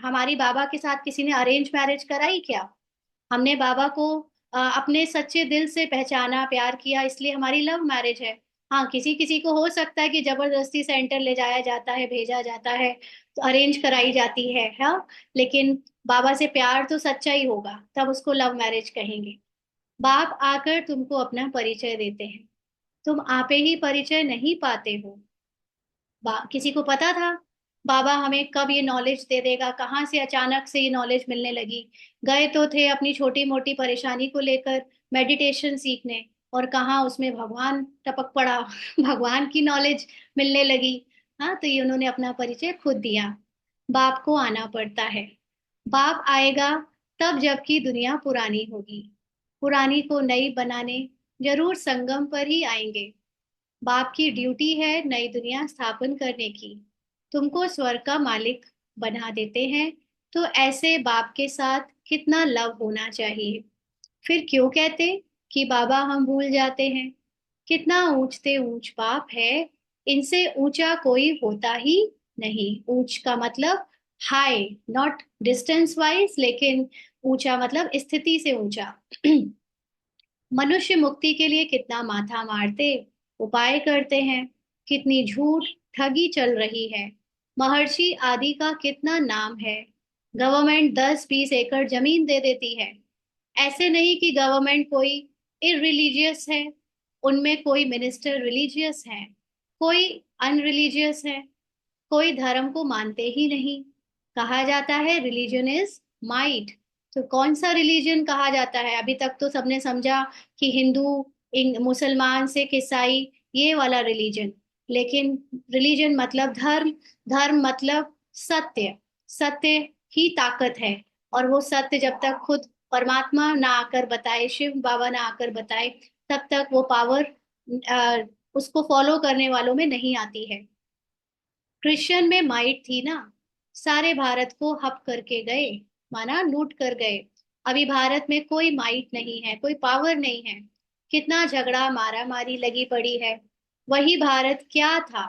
हमारी बाबा के साथ किसी ने अरेंज मैरिज कराई क्या? हमने बाबा को अपने सच्चे दिल से पहचाना, प्यार किया, इसलिए हमारी लव मैरिज है। हाँ, किसी किसी को हो सकता है कि जबरदस्ती सेंटर ले जाया जाता है, भेजा जाता है, तो अरेंज कराई जाती है, हाँ। लेकिन बाबा से प्यार तो सच्चा ही होगा, तब उसको लव मैरिज कहेंगे। बाप आकर तुमको अपना परिचय देते हैं, तुम आपे ही परिचय नहीं पाते हो। किसी को पता था बाबा हमें कब ये नॉलेज दे देगा? कहाँ से अचानक से ये नॉलेज मिलने लगी? गए तो थे अपनी छोटी मोटी परेशानी को लेकर मेडिटेशन सीखने, और कहाँ उसमें भगवान टपक पड़ा भगवान की नॉलेज मिलने लगी। हाँ, तो ये उन्होंने अपना परिचय खुद दिया। बाप को आना पड़ता है। बाप आएगा तब जबकि दुनिया पुरानी होगी। पुरानी को नई बनाने जरूर संगम पर ही आएंगे। बाप की ड्यूटी है नई दुनिया स्थापन करने की। तुमको स्वर्ग का मालिक बना देते हैं, तो ऐसे बाप के साथ कितना लव होना चाहिए। फिर क्यों कहते कि बाबा हम भूल जाते हैं? कितना ऊंचते ऊंच बाप है, इनसे ऊंचा कोई होता ही नहीं। ऊंच का मतलब हाई, नॉट डिस्टेंस वाइज, लेकिन ऊंचा मतलब स्थिति से ऊंचा। मनुष्य मुक्ति के लिए कितना माथा मारते उपाय करते हैं, कितनी झूठ ठगी चल रही है। महर्षि आदि का कितना नाम है। गवर्नमेंट 10-20 एकड़ जमीन दे देती है। ऐसे नहीं कि गवर्नमेंट कोई इररिलीजियस है, उनमें कोई मिनिस्टर रिलीजियस है, कोई अनरिलीजियस है, कोई धर्म को मानते ही नहीं। कहा जाता है रिलीजन इज माइट। तो कौन सा रिलीजन कहा जाता है? अभी तक तो सबने समझा कि हिंदू, मुसलमान, सिख, ईसाई, ये वाला रिलीजन। लेकिन रिलीजन मतलब धर्म, धर्म मतलब सत्य। सत्य ही ताकत है। और वो सत्य जब तक खुद परमात्मा ना आकर बताए, शिव बाबा ना आकर बताए, तब तक वो पावर उसको फॉलो करने वालों में नहीं आती है। क्रिश्चियन में माइट थी ना, सारे भारत को हप करके गए, माना लूट कर गए। अभी भारत में कोई माइट नहीं है, कोई पावर नहीं है। कितना झगड़ा मारा मारी लगी पड़ी है। वही भारत क्या था?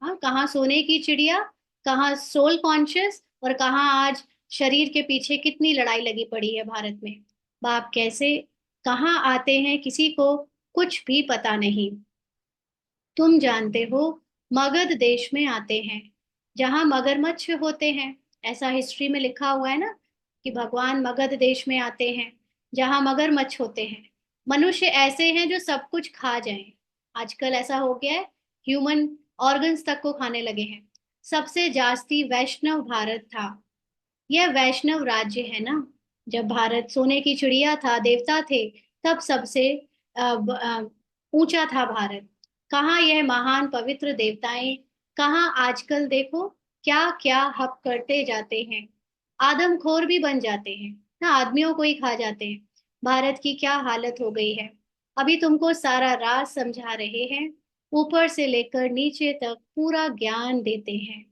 हाँ, कहाँ सोने की चिड़िया, कहाँ सोल कॉन्शियस, और कहाँ आज शरीर के पीछे कितनी लड़ाई लगी पड़ी है भारत में। बाप कैसे कहाँ आते हैं किसी को कुछ भी पता नहीं। तुम जानते हो, मगध देश में आते हैं जहां मगरमच्छ होते हैं। ऐसा हिस्ट्री में लिखा हुआ है ना, कि भगवान मगध देश में आते हैं जहां मगरमच्छ होते हैं। मनुष्य ऐसे हैं जो सब कुछ खा जाएं। आजकल ऐसा हो गया है, ह्यूमन ऑर्गन्स तक को खाने लगे हैं। सबसे जास्ती वैष्णव भारत था। यह वैष्णव राज्य है ना। जब भारत सोने की चिड़िया था, देवता थे, तब सबसे ऊंचा था भारत। कहाँ यह महान पवित्र देवताएं? कहाँ आजकल देखो क्या क्या हप करते जाते हैं। आदमखोर भी बन जाते हैं ना, आदमियों को ही खा जाते हैं। भारत की क्या हालत हो गई है। अभी तुमको सारा राज समझा रहे हैं, ऊपर से लेकर नीचे तक पूरा ज्ञान देते हैं।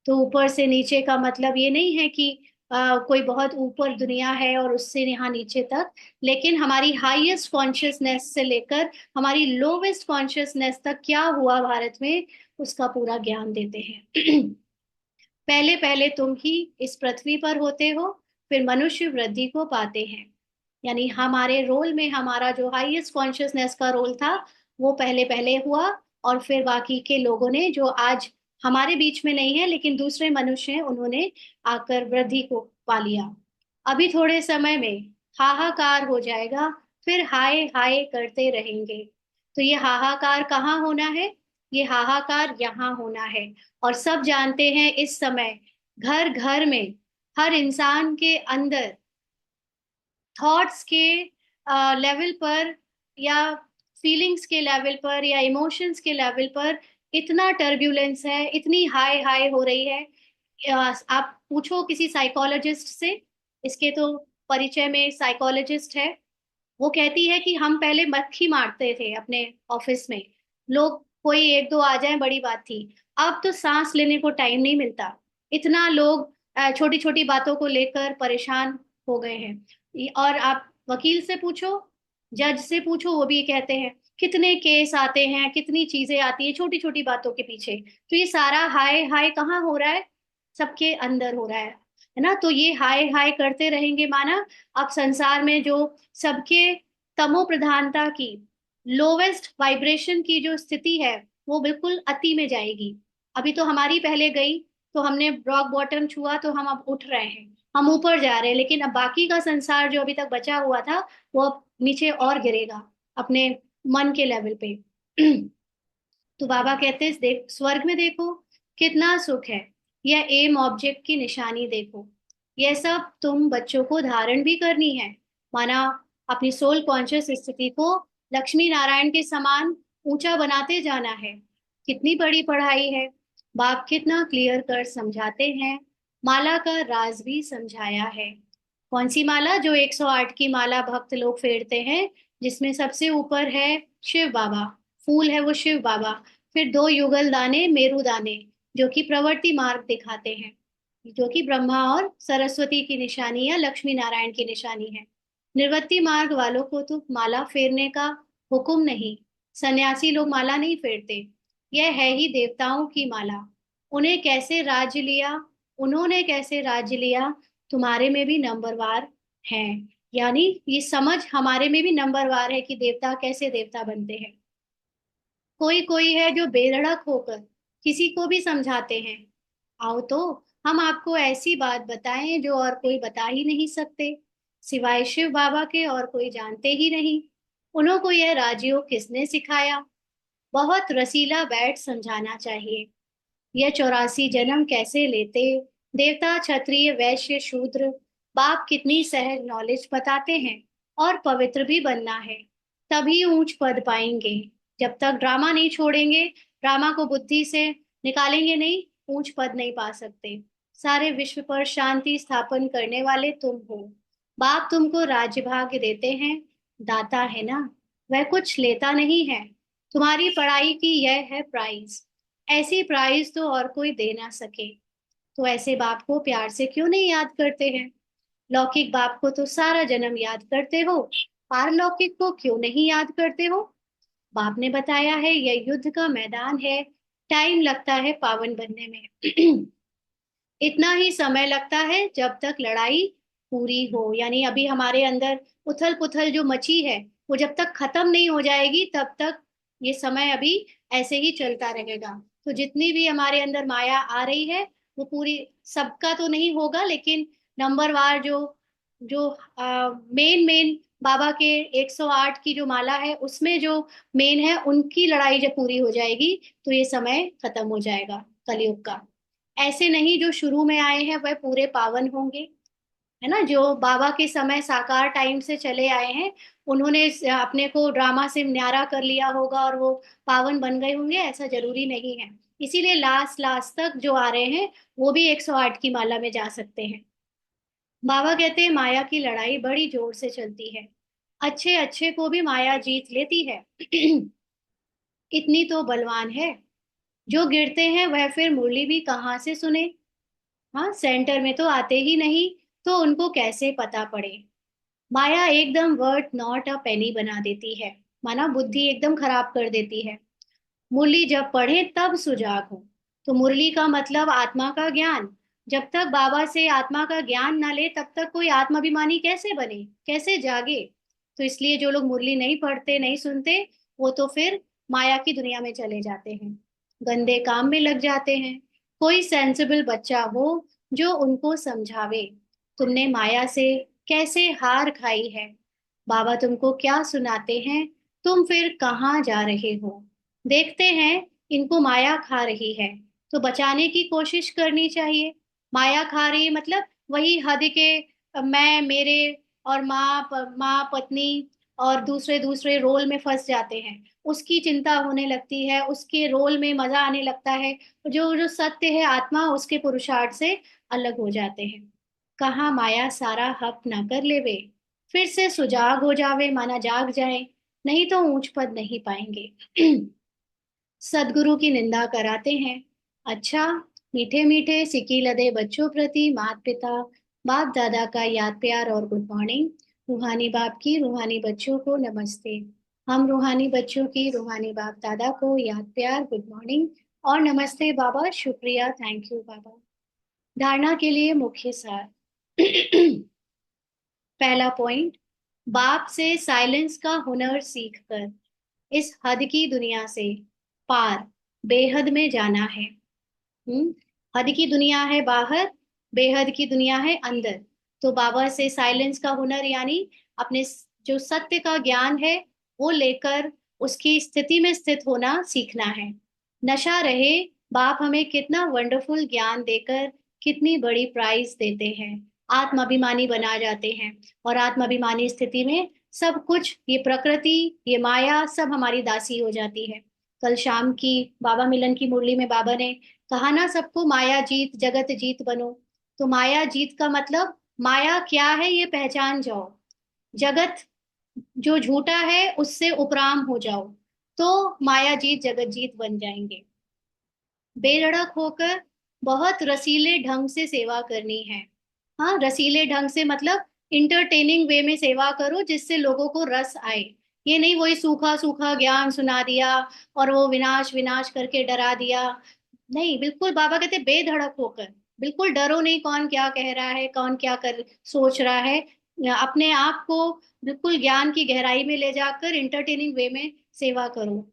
तो ऊपर से नीचे का मतलब ये नहीं है कि कोई बहुत ऊपर दुनिया है और उससे यहाँ नीचे तक, लेकिन हमारी हाईएस्ट कॉन्शियसनेस से लेकर हमारी लोवेस्ट कॉन्शियसनेस तक क्या हुआ भारत में, उसका पूरा ज्ञान देते हैं। पहले पहले तुम ही इस पृथ्वी पर होते हो, फिर मनुष्य वृद्धि को पाते हैं। यानी हमारे रोल में हमारा जो हाईएस्ट कॉन्शियसनेस का रोल था, वो पहले पहले हुआ, और फिर बाकी के लोगों ने जो आज हमारे बीच में नहीं है लेकिन दूसरे मनुष्य हैं, उन्होंने आकर वृद्धि को पा लिया। अभी थोड़े समय में हाहाकार हो जाएगा, फिर हाय हाय करते रहेंगे। तो ये हाहाकार कहाँ होना है? ये हाहाकार यहाँ होना है। और सब जानते हैं इस समय घर घर में, हर इंसान के अंदर थॉट्स के लेवल पर, या फीलिंग्स के लेवल पर, या इमोशंस के लेवल पर इतना टर्ब्यूलेंस है, इतनी हाई हाई हो रही है। आप पूछो किसी साइकोलॉजिस्ट से, इसके तो परिचय में साइकोलॉजिस्ट है, वो कहती है कि हम पहले मक्खी मारते थे अपने ऑफिस में, लोग कोई एक दो आ जाए बड़ी बात थी। अब तो सांस लेने को टाइम नहीं मिलता, इतना लोग छोटी छोटी बातों को लेकर परेशान हो गए हैं। और आप वकील से पूछो, जज से पूछो, वो भी ये कहते हैं कितने केस आते हैं, कितनी चीजें आती है छोटी छोटी बातों के पीछे। तो ये सारा हाय हाय कहाँ हो रहा है? सबके अंदर हो रहा है ना। तो ये हाय हाय करते रहेंगे, माना अब संसार में जो सबके तमो प्रधानता की लोवेस्ट वाइब्रेशन की जो स्थिति है वो बिल्कुल अति में जाएगी। अभी तो हमारी पहले गई, तो हमने रॉक बॉटम छुआ, तो हम अब उठ रहे हैं, हम ऊपर जा रहे हैं, लेकिन अब बाकी का संसार जो अभी तक बचा हुआ था वो अब नीचे और गिरेगा अपने मन के लेवल पे। तो बाबा कहते हैं देख, स्वर्ग में देखो कितना सुख है, यह एम ऑब्जेक्ट की निशानी देखो। यह सब तुम बच्चों को धारण भी करनी है, माना अपनी सोल कॉन्शियस स्थिति को लक्ष्मी नारायण के समान ऊंचा बनाते जाना है। कितनी बड़ी पढ़ाई है, बाप कितना क्लियर कर समझाते हैं। माला का राज भी समझाया है। कौन सी माला? जो 108 की माला भक्त लोग फेरते हैं, जिसमें सबसे ऊपर है शिव बाबा, फूल है वो शिव बाबा, फिर दो युगल दाने मेरु दाने, जो कि प्रवृत्ति मार्ग दिखाते हैं, जो कि ब्रह्मा और सरस्वती की निशानी या लक्ष्मी नारायण की निशानी है। निर्वृत्ति मार्ग वालों को तो माला फेरने का हुक्म नहीं, सन्यासी लोग माला नहीं फेरते। यह है ही देवताओं की माला। उन्हें कैसे राज्य लिया, उन्होंने कैसे राज्य लिया, तुम्हारे में भी नंबरवार है। यानी ये समझ हमारे में भी नंबरवार है कि देवता कैसे देवता बनते हैं। कोई कोई है जो बेधड़क होकर किसी को भी समझाते हैं। आओ तो हम आपको ऐसी बात बताएं जो और कोई बता ही नहीं सकते, सिवाय शिव बाबा के और कोई जानते ही नहीं। उन्हों को यह राजयोग किसने सिखाया? बहुत रसीला बैठ समझाना चाहिए। यह 84 जन्म कैसे लेते, देवता क्षत्रिय वैश्य शूद्र, बाप कितनी सहज नॉलेज बताते हैं। और पवित्र भी बनना है, तभी ऊंच पद पाएंगे। जब तक ड्रामा नहीं छोड़ेंगे, ड्रामा को बुद्धि से निकालेंगे नहीं, ऊंच पद नहीं पा सकते। सारे विश्व पर शांति स्थापन करने वाले तुम हो। बाप तुमको राज्य भाग्य देते हैं, दाता है ना, वह कुछ लेता नहीं है। तुम्हारी पढ़ाई की यह है प्राइज, ऐसी प्राइज तो और कोई दे ना सके। तो ऐसे बाप को प्यार से क्यों नहीं याद करते हैं? लौकिक बाप को तो सारा जन्म याद करते हो, पारलौकिक को क्यों नहीं याद करते हो? बाप ने बताया है यह युद्ध का मैदान है, टाइम लगता है पावन बनने में। इतना ही समय लगता है जब तक लड़ाई पूरी हो। यानी अभी हमारे अंदर उथल पुथल जो मची है, वो जब तक खत्म नहीं हो जाएगी तब तक ये समय अभी ऐसे ही चलता रहेगा। तो जितनी भी हमारे अंदर माया आ रही है, वो पूरी, सबका तो नहीं होगा, लेकिन नंबरवार जो जो मेन मेन बाबा के 108 की जो माला है उसमें जो मेन है, उनकी लड़ाई जब पूरी हो जाएगी तो ये समय खत्म हो जाएगा कलयुग का। ऐसे नहीं जो शुरू में आए हैं वह पूरे पावन होंगे, है ना, जो बाबा के समय साकार टाइम से चले आए हैं, उन्होंने अपने को ड्रामा से न्यारा कर लिया होगा और वो पावन बन गए होंगे, ऐसा जरूरी नहीं है। इसीलिए लास्ट लास्ट तक जो आ रहे हैं वो भी 108 की माला में जा सकते हैं। बाबा कहते हैं माया की लड़ाई बड़ी जोर से चलती है, अच्छे अच्छे को भी माया जीत लेती है। इतनी तो बलवान है, जो गिरते हैं वह फिर मुरली भी कहाँ से सुने। हाँ, सेंटर में तो आते ही नहीं, तो उनको कैसे पता पड़े? माया एकदम वर्थ नॉट अ पेनी बना देती है, माना बुद्धि एकदम खराब कर देती है। मुरली जब पढ़े तब सुजाग हो, तो मुरली का मतलब आत्मा का ज्ञान। जब तक बाबा से आत्मा का ज्ञान ना ले तब तक कोई आत्माभिमानी कैसे बने, कैसे जागे? तो इसलिए जो लोग मुरली नहीं पढ़ते नहीं सुनते, वो तो फिर माया की दुनिया में चले जाते हैं, गंदे काम में लग जाते हैं। कोई सेंसिबल बच्चा हो जो उनको समझावे, तुमने माया से कैसे हार खाई है, बाबा तुमको क्या सुनाते हैं, तुम फिर कहाँ जा रहे हो। देखते हैं इनको माया खा रही है, तो बचाने की कोशिश करनी चाहिए। माया खा रही है मतलब वही हद के मैं मेरे और माँ पत्नी और दूसरे दूसरे रोल में फंस जाते हैं, उसकी चिंता होने लगती है, उसके रोल में मजा आने लगता है। जो जो सत्य है आत्मा, उसके पुरुषार्थ से अलग हो जाते हैं। कहाँ माया सारा हक ना कर लेवे, फिर से सुजाग हो जावे, माना जाग जाए, नहीं तो ऊंच पद नहीं पाएंगे। सदगुरु की निंदा कराते हैं। अच्छा, मीठे मीठे सिकी लदे बच्चों प्रति माता पिता बाप दादा का याद प्यार और गुड मॉर्निंग। रूहानी बाप की रूहानी बच्चों को नमस्ते। हम रूहानी बच्चों की रूहानी बाप दादा को याद प्यार गुड मॉर्निंग और नमस्ते बाबा, शुक्रिया, थैंक यू बाबा। धारणा के लिए मुख्य सार। पहला पॉइंट, बाप से साइलेंस का हुनर सीख कर। इस हद की दुनिया से पार बेहद में जाना है। हद की दुनिया है बाहर, बेहद की दुनिया है अंदर। तो बाबा से साइलेंस का हुनर यानी अपने जो सत्य का ज्ञान है वो लेकर उसकी स्थिति में स्थित होना सीखना है। नशा रहे, बाप हमें कितना वंडरफुल ज्ञान देकर कितनी बड़ी प्राइज देते हैं, आत्माभिमानी बना जाते हैं। और आत्माभिमानी स्थिति में सब कुछ, ये प्रकृति, ये माया सब हमारी दासी हो जाती है। कल शाम की बाबा मिलन की मुरली में बाबा ने कहा ना, सबको माया जीत जगत जीत बनो। तो माया जीत का मतलब माया क्या है ये पहचान जाओ, जगत जो झूठा है उससे उपराम हो जाओ, तो माया जीत जगत जीत बन जाएंगे। बेधड़क होकर बहुत रसीले ढंग से सेवा करनी है। हाँ, रसीले ढंग से मतलब इंटरटेनिंग वे में सेवा करो जिससे लोगों को रस आए। ये नहीं वही सूखा सूखा ज्ञान सुना दिया और वो विनाश विनाश करके डरा दिया। नहीं, बिल्कुल बाबा कहते बेधड़क होकर, बिल्कुल डरो नहीं कौन क्या कह रहा है, कौन क्या कर सोच रहा है। अपने आप को बिल्कुल ज्ञान की गहराई में ले जाकर इंटरटेनिंग वे में सेवा करो।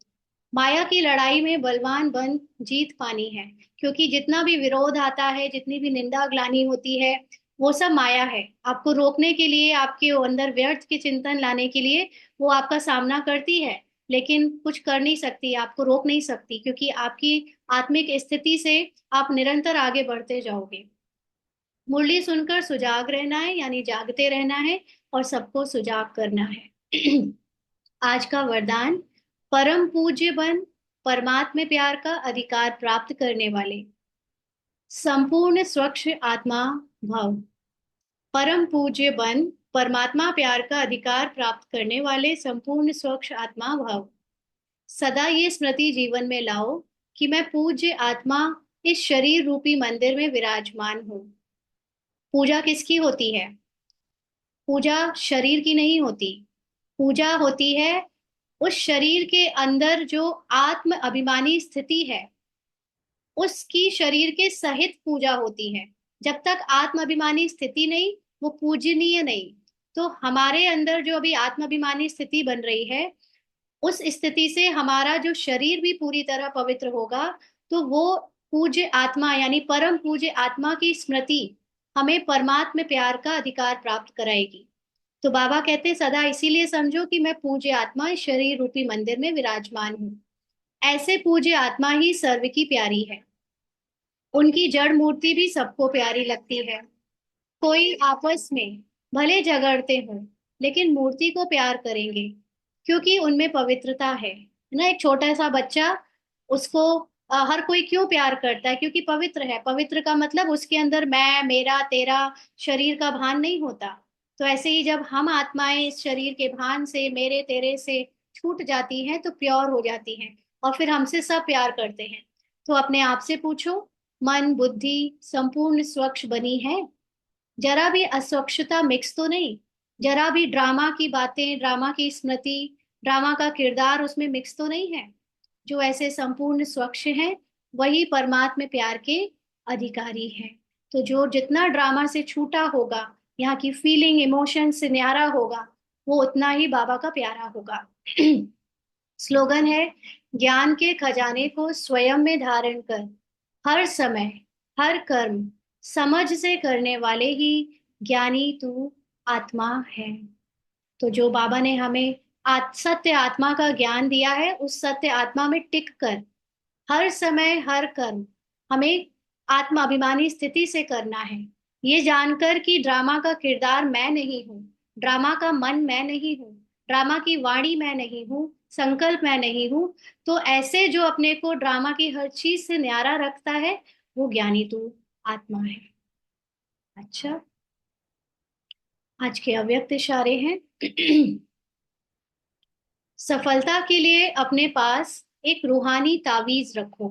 माया की लड़ाई में बलवान बन जीत पानी है, क्योंकि जितना भी विरोध आता है, जितनी भी निंदा ग्लानि होती है, वो सब माया है। आपको रोकने के लिए, आपके अंदर व्यर्थ के चिंतन लाने के लिए वो आपका सामना करती है, लेकिन कुछ कर नहीं सकती, आपको रोक नहीं सकती, क्योंकि आपकी आत्मिक स्थिति से आप निरंतर आगे बढ़ते जाओगे। मुरली सुनकर सुजाग रहना है, यानी जागते रहना है और सबको सुजाग करना है। आज का वरदान, परम पूज्य बन परमात्म प्यार का अधिकार प्राप्त करने वाले, संपूर्ण स्वच्छ आत्मा भव। परम पूज्य बन परमात्मा प्यार का अधिकार प्राप्त करने वाले संपूर्ण स्वच्छ आत्मा भव। सदा ये स्मृति जीवन में लाओ कि मैं पूज्य आत्मा इस शरीर रूपी मंदिर में विराजमान हूँ। पूजा किसकी होती है? पूजा शरीर की नहीं होती। पूजा होती है उस शरीर के अंदर जो आत्म अभिमानी स्थिति है, उसकी शरीर के सहित पूजा होती है। जब तक आत्म अभिमानी स्थिति नहीं, वो पूजनीय नहीं। तो हमारे अंदर जो अभी आत्म अभिमानी स्थिति बन रही है, उस स्थिति से हमारा जो शरीर भी पूरी तरह पवित्र होगा, तो वो पूज्य आत्मा यानी परम पूज्य आत्मा की स्मृति हमें परमात्म प्यार का अधिकार प्राप्त कराएगी। तो बाबा कहते हैं सदा इसीलिए समझो कि मैं पूज्य आत्मा इस शरीर रूपी मंदिर में विराजमान हूँ। ऐसे पूज्य आत्मा ही सर्व की प्यारी है। उनकी जड़ मूर्ति भी सबको प्यारी लगती है। कोई आपस में भले झगड़ते हों, लेकिन मूर्ति को प्यार करेंगे, क्योंकि उनमें पवित्रता है ना। एक छोटा सा बच्चा, उसको हर कोई क्यों प्यार करता है? क्योंकि पवित्र है। पवित्र का मतलब उसके अंदर मैं, मेरा, तेरा शरीर का भान नहीं होता। तो ऐसे ही जब हम आत्माएं इस शरीर के भान से, मेरे तेरे से छूट जाती हैं, तो प्योर हो जाती हैं और फिर हमसे सब प्यार करते हैं। तो अपने आप से पूछो, मन बुद्धि संपूर्ण स्वच्छ बनी है? जरा भी अस्वच्छता मिक्स तो नहीं? जरा भी ड्रामा की बातें, ड्रामा की स्मृति, ड्रामा का किरदार उसमें मिक्स तो नहीं है? जो ऐसे संपूर्ण स्वच्छ हैं, वही परमात्मा प्यार के अधिकारी हैं। तो जो जितना ड्रामा से छूटा होगा, यहाँ की फीलिंग इमोशन से न्यारा होगा, वो उतना ही बाबा का प्यारा होगा। स्लोगन है, ज्ञान के खजाने को स्वयं में धारण कर, हर समय हर कर्म समझ से करने वाले ही ज्ञानी तू आत्मा है। तो जो बाबा ने हमें सत्य आत्मा का ज्ञान दिया है, उस सत्य आत्मा में टिक कर हर समय हर कर्म हमें आत्मा अभिमानी स्थिति से करना है। ये जानकर कि ड्रामा का किरदार मैं नहीं हूँ, ड्रामा का मन मैं नहीं हूँ, ड्रामा की वाणी मैं नहीं हूँ, संकल्प मैं नहीं हूँ। तो ऐसे जो अपने को ड्रामा की हर चीज से न्यारा रखता है, वो ज्ञानी तू आत्मा है। अच्छा, आज के अव्यक्त इशारे हैं। सफलता के लिए अपने पास एक रूहानी तावीज रखो।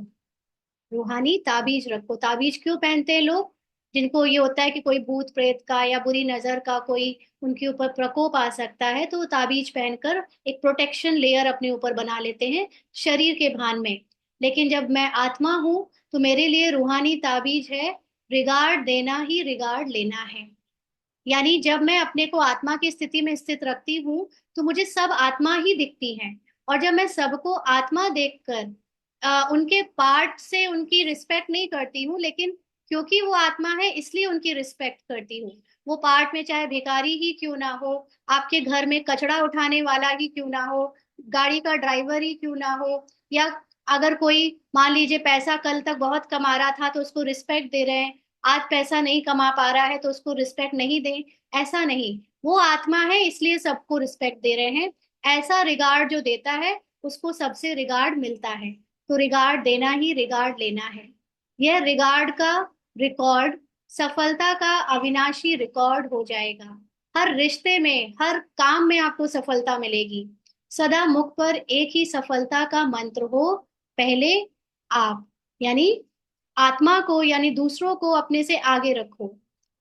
रूहानी ताबीज रखो। ताबीज क्यों पहनते हैं लोग? जिनको ये होता है कि कोई भूत प्रेत का या बुरी नजर का कोई उनके ऊपर प्रकोप आ सकता है, तो वो ताबीज पहनकर एक प्रोटेक्शन लेयर अपने ऊपर बना लेते हैं शरीर के भान में। लेकिन जब मैं आत्मा हूं, तो मेरे लिए रूहानी ताबीज है, रिगार्ड देना ही रिगार्ड लेना है। यानी जब मैं अपने को आत्मा की स्थिति में स्थित रखती हूँ, तो मुझे सब आत्मा ही दिखती हैं। और जब मैं सबको आत्मा देखकर उनके पार्ट से उनकी रिस्पेक्ट नहीं करती हूँ, लेकिन क्योंकि वो आत्मा है इसलिए उनकी रिस्पेक्ट करती हूँ। वो पार्ट में चाहे भिखारी ही क्यों ना हो, आपके घर में कचरा उठाने वाला ही क्यों ना हो, गाड़ी का ड्राइवर ही क्यों ना हो, या अगर कोई मान लीजिए पैसा कल तक बहुत कमा रहा था तो उसको रिस्पेक्ट दे रहे हैं, आज पैसा नहीं कमा पा रहा है तो उसको रिस्पेक्ट नहीं दें, ऐसा नहीं। वो आत्मा है इसलिए सबको रिस्पेक्ट दे रहे हैं। ऐसा रिगार्ड जो देता है उसको सबसे रिगार्ड मिलता है। तो रिगार्ड देना ही रिगार्ड लेना है। यह रिगार्ड का रिकॉर्ड सफलता का अविनाशी रिकॉर्ड हो जाएगा। हर रिश्ते में, हर काम में आपको सफलता मिलेगी। सदा मुख पर एक ही सफलता का मंत्र हो, पहले आप, यानी आत्मा को यानी दूसरों को अपने से आगे रखो।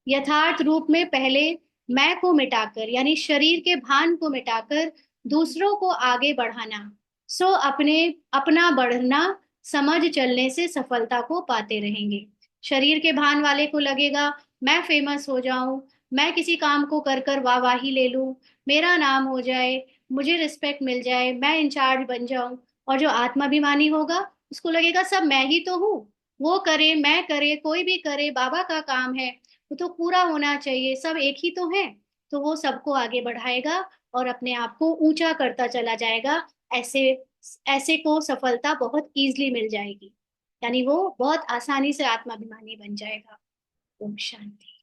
यथार्थ रूप में पहले मैं को मिटाकर यानी शरीर के भान को मिटाकर दूसरों को आगे बढ़ाना। सो अपने अपना बढ़ना समझ चलने से सफलता को पाते रहेंगे। शरीर के भान वाले को लगेगा मैं फेमस हो जाऊं, मैं किसी काम को कर कर वाहवाही ले लूं, मेरा नाम हो जाए, मुझे रिस्पेक्ट मिल जाए, मैं इंचार्ज बन जाऊं। और जो आत्माभिमानी होगा उसको लगेगा सब मैं ही तो हूँ, वो करे मैं करे कोई भी करे, बाबा का काम है, वो तो पूरा होना चाहिए, सब एक ही तो है। तो वो सबको आगे बढ़ाएगा और अपने आप को ऊंचा करता चला जाएगा। ऐसे ऐसे को सफलता बहुत इजीली मिल जाएगी, यानी वो बहुत आसानी से आत्माभिमानी बन जाएगा। ओम शांति।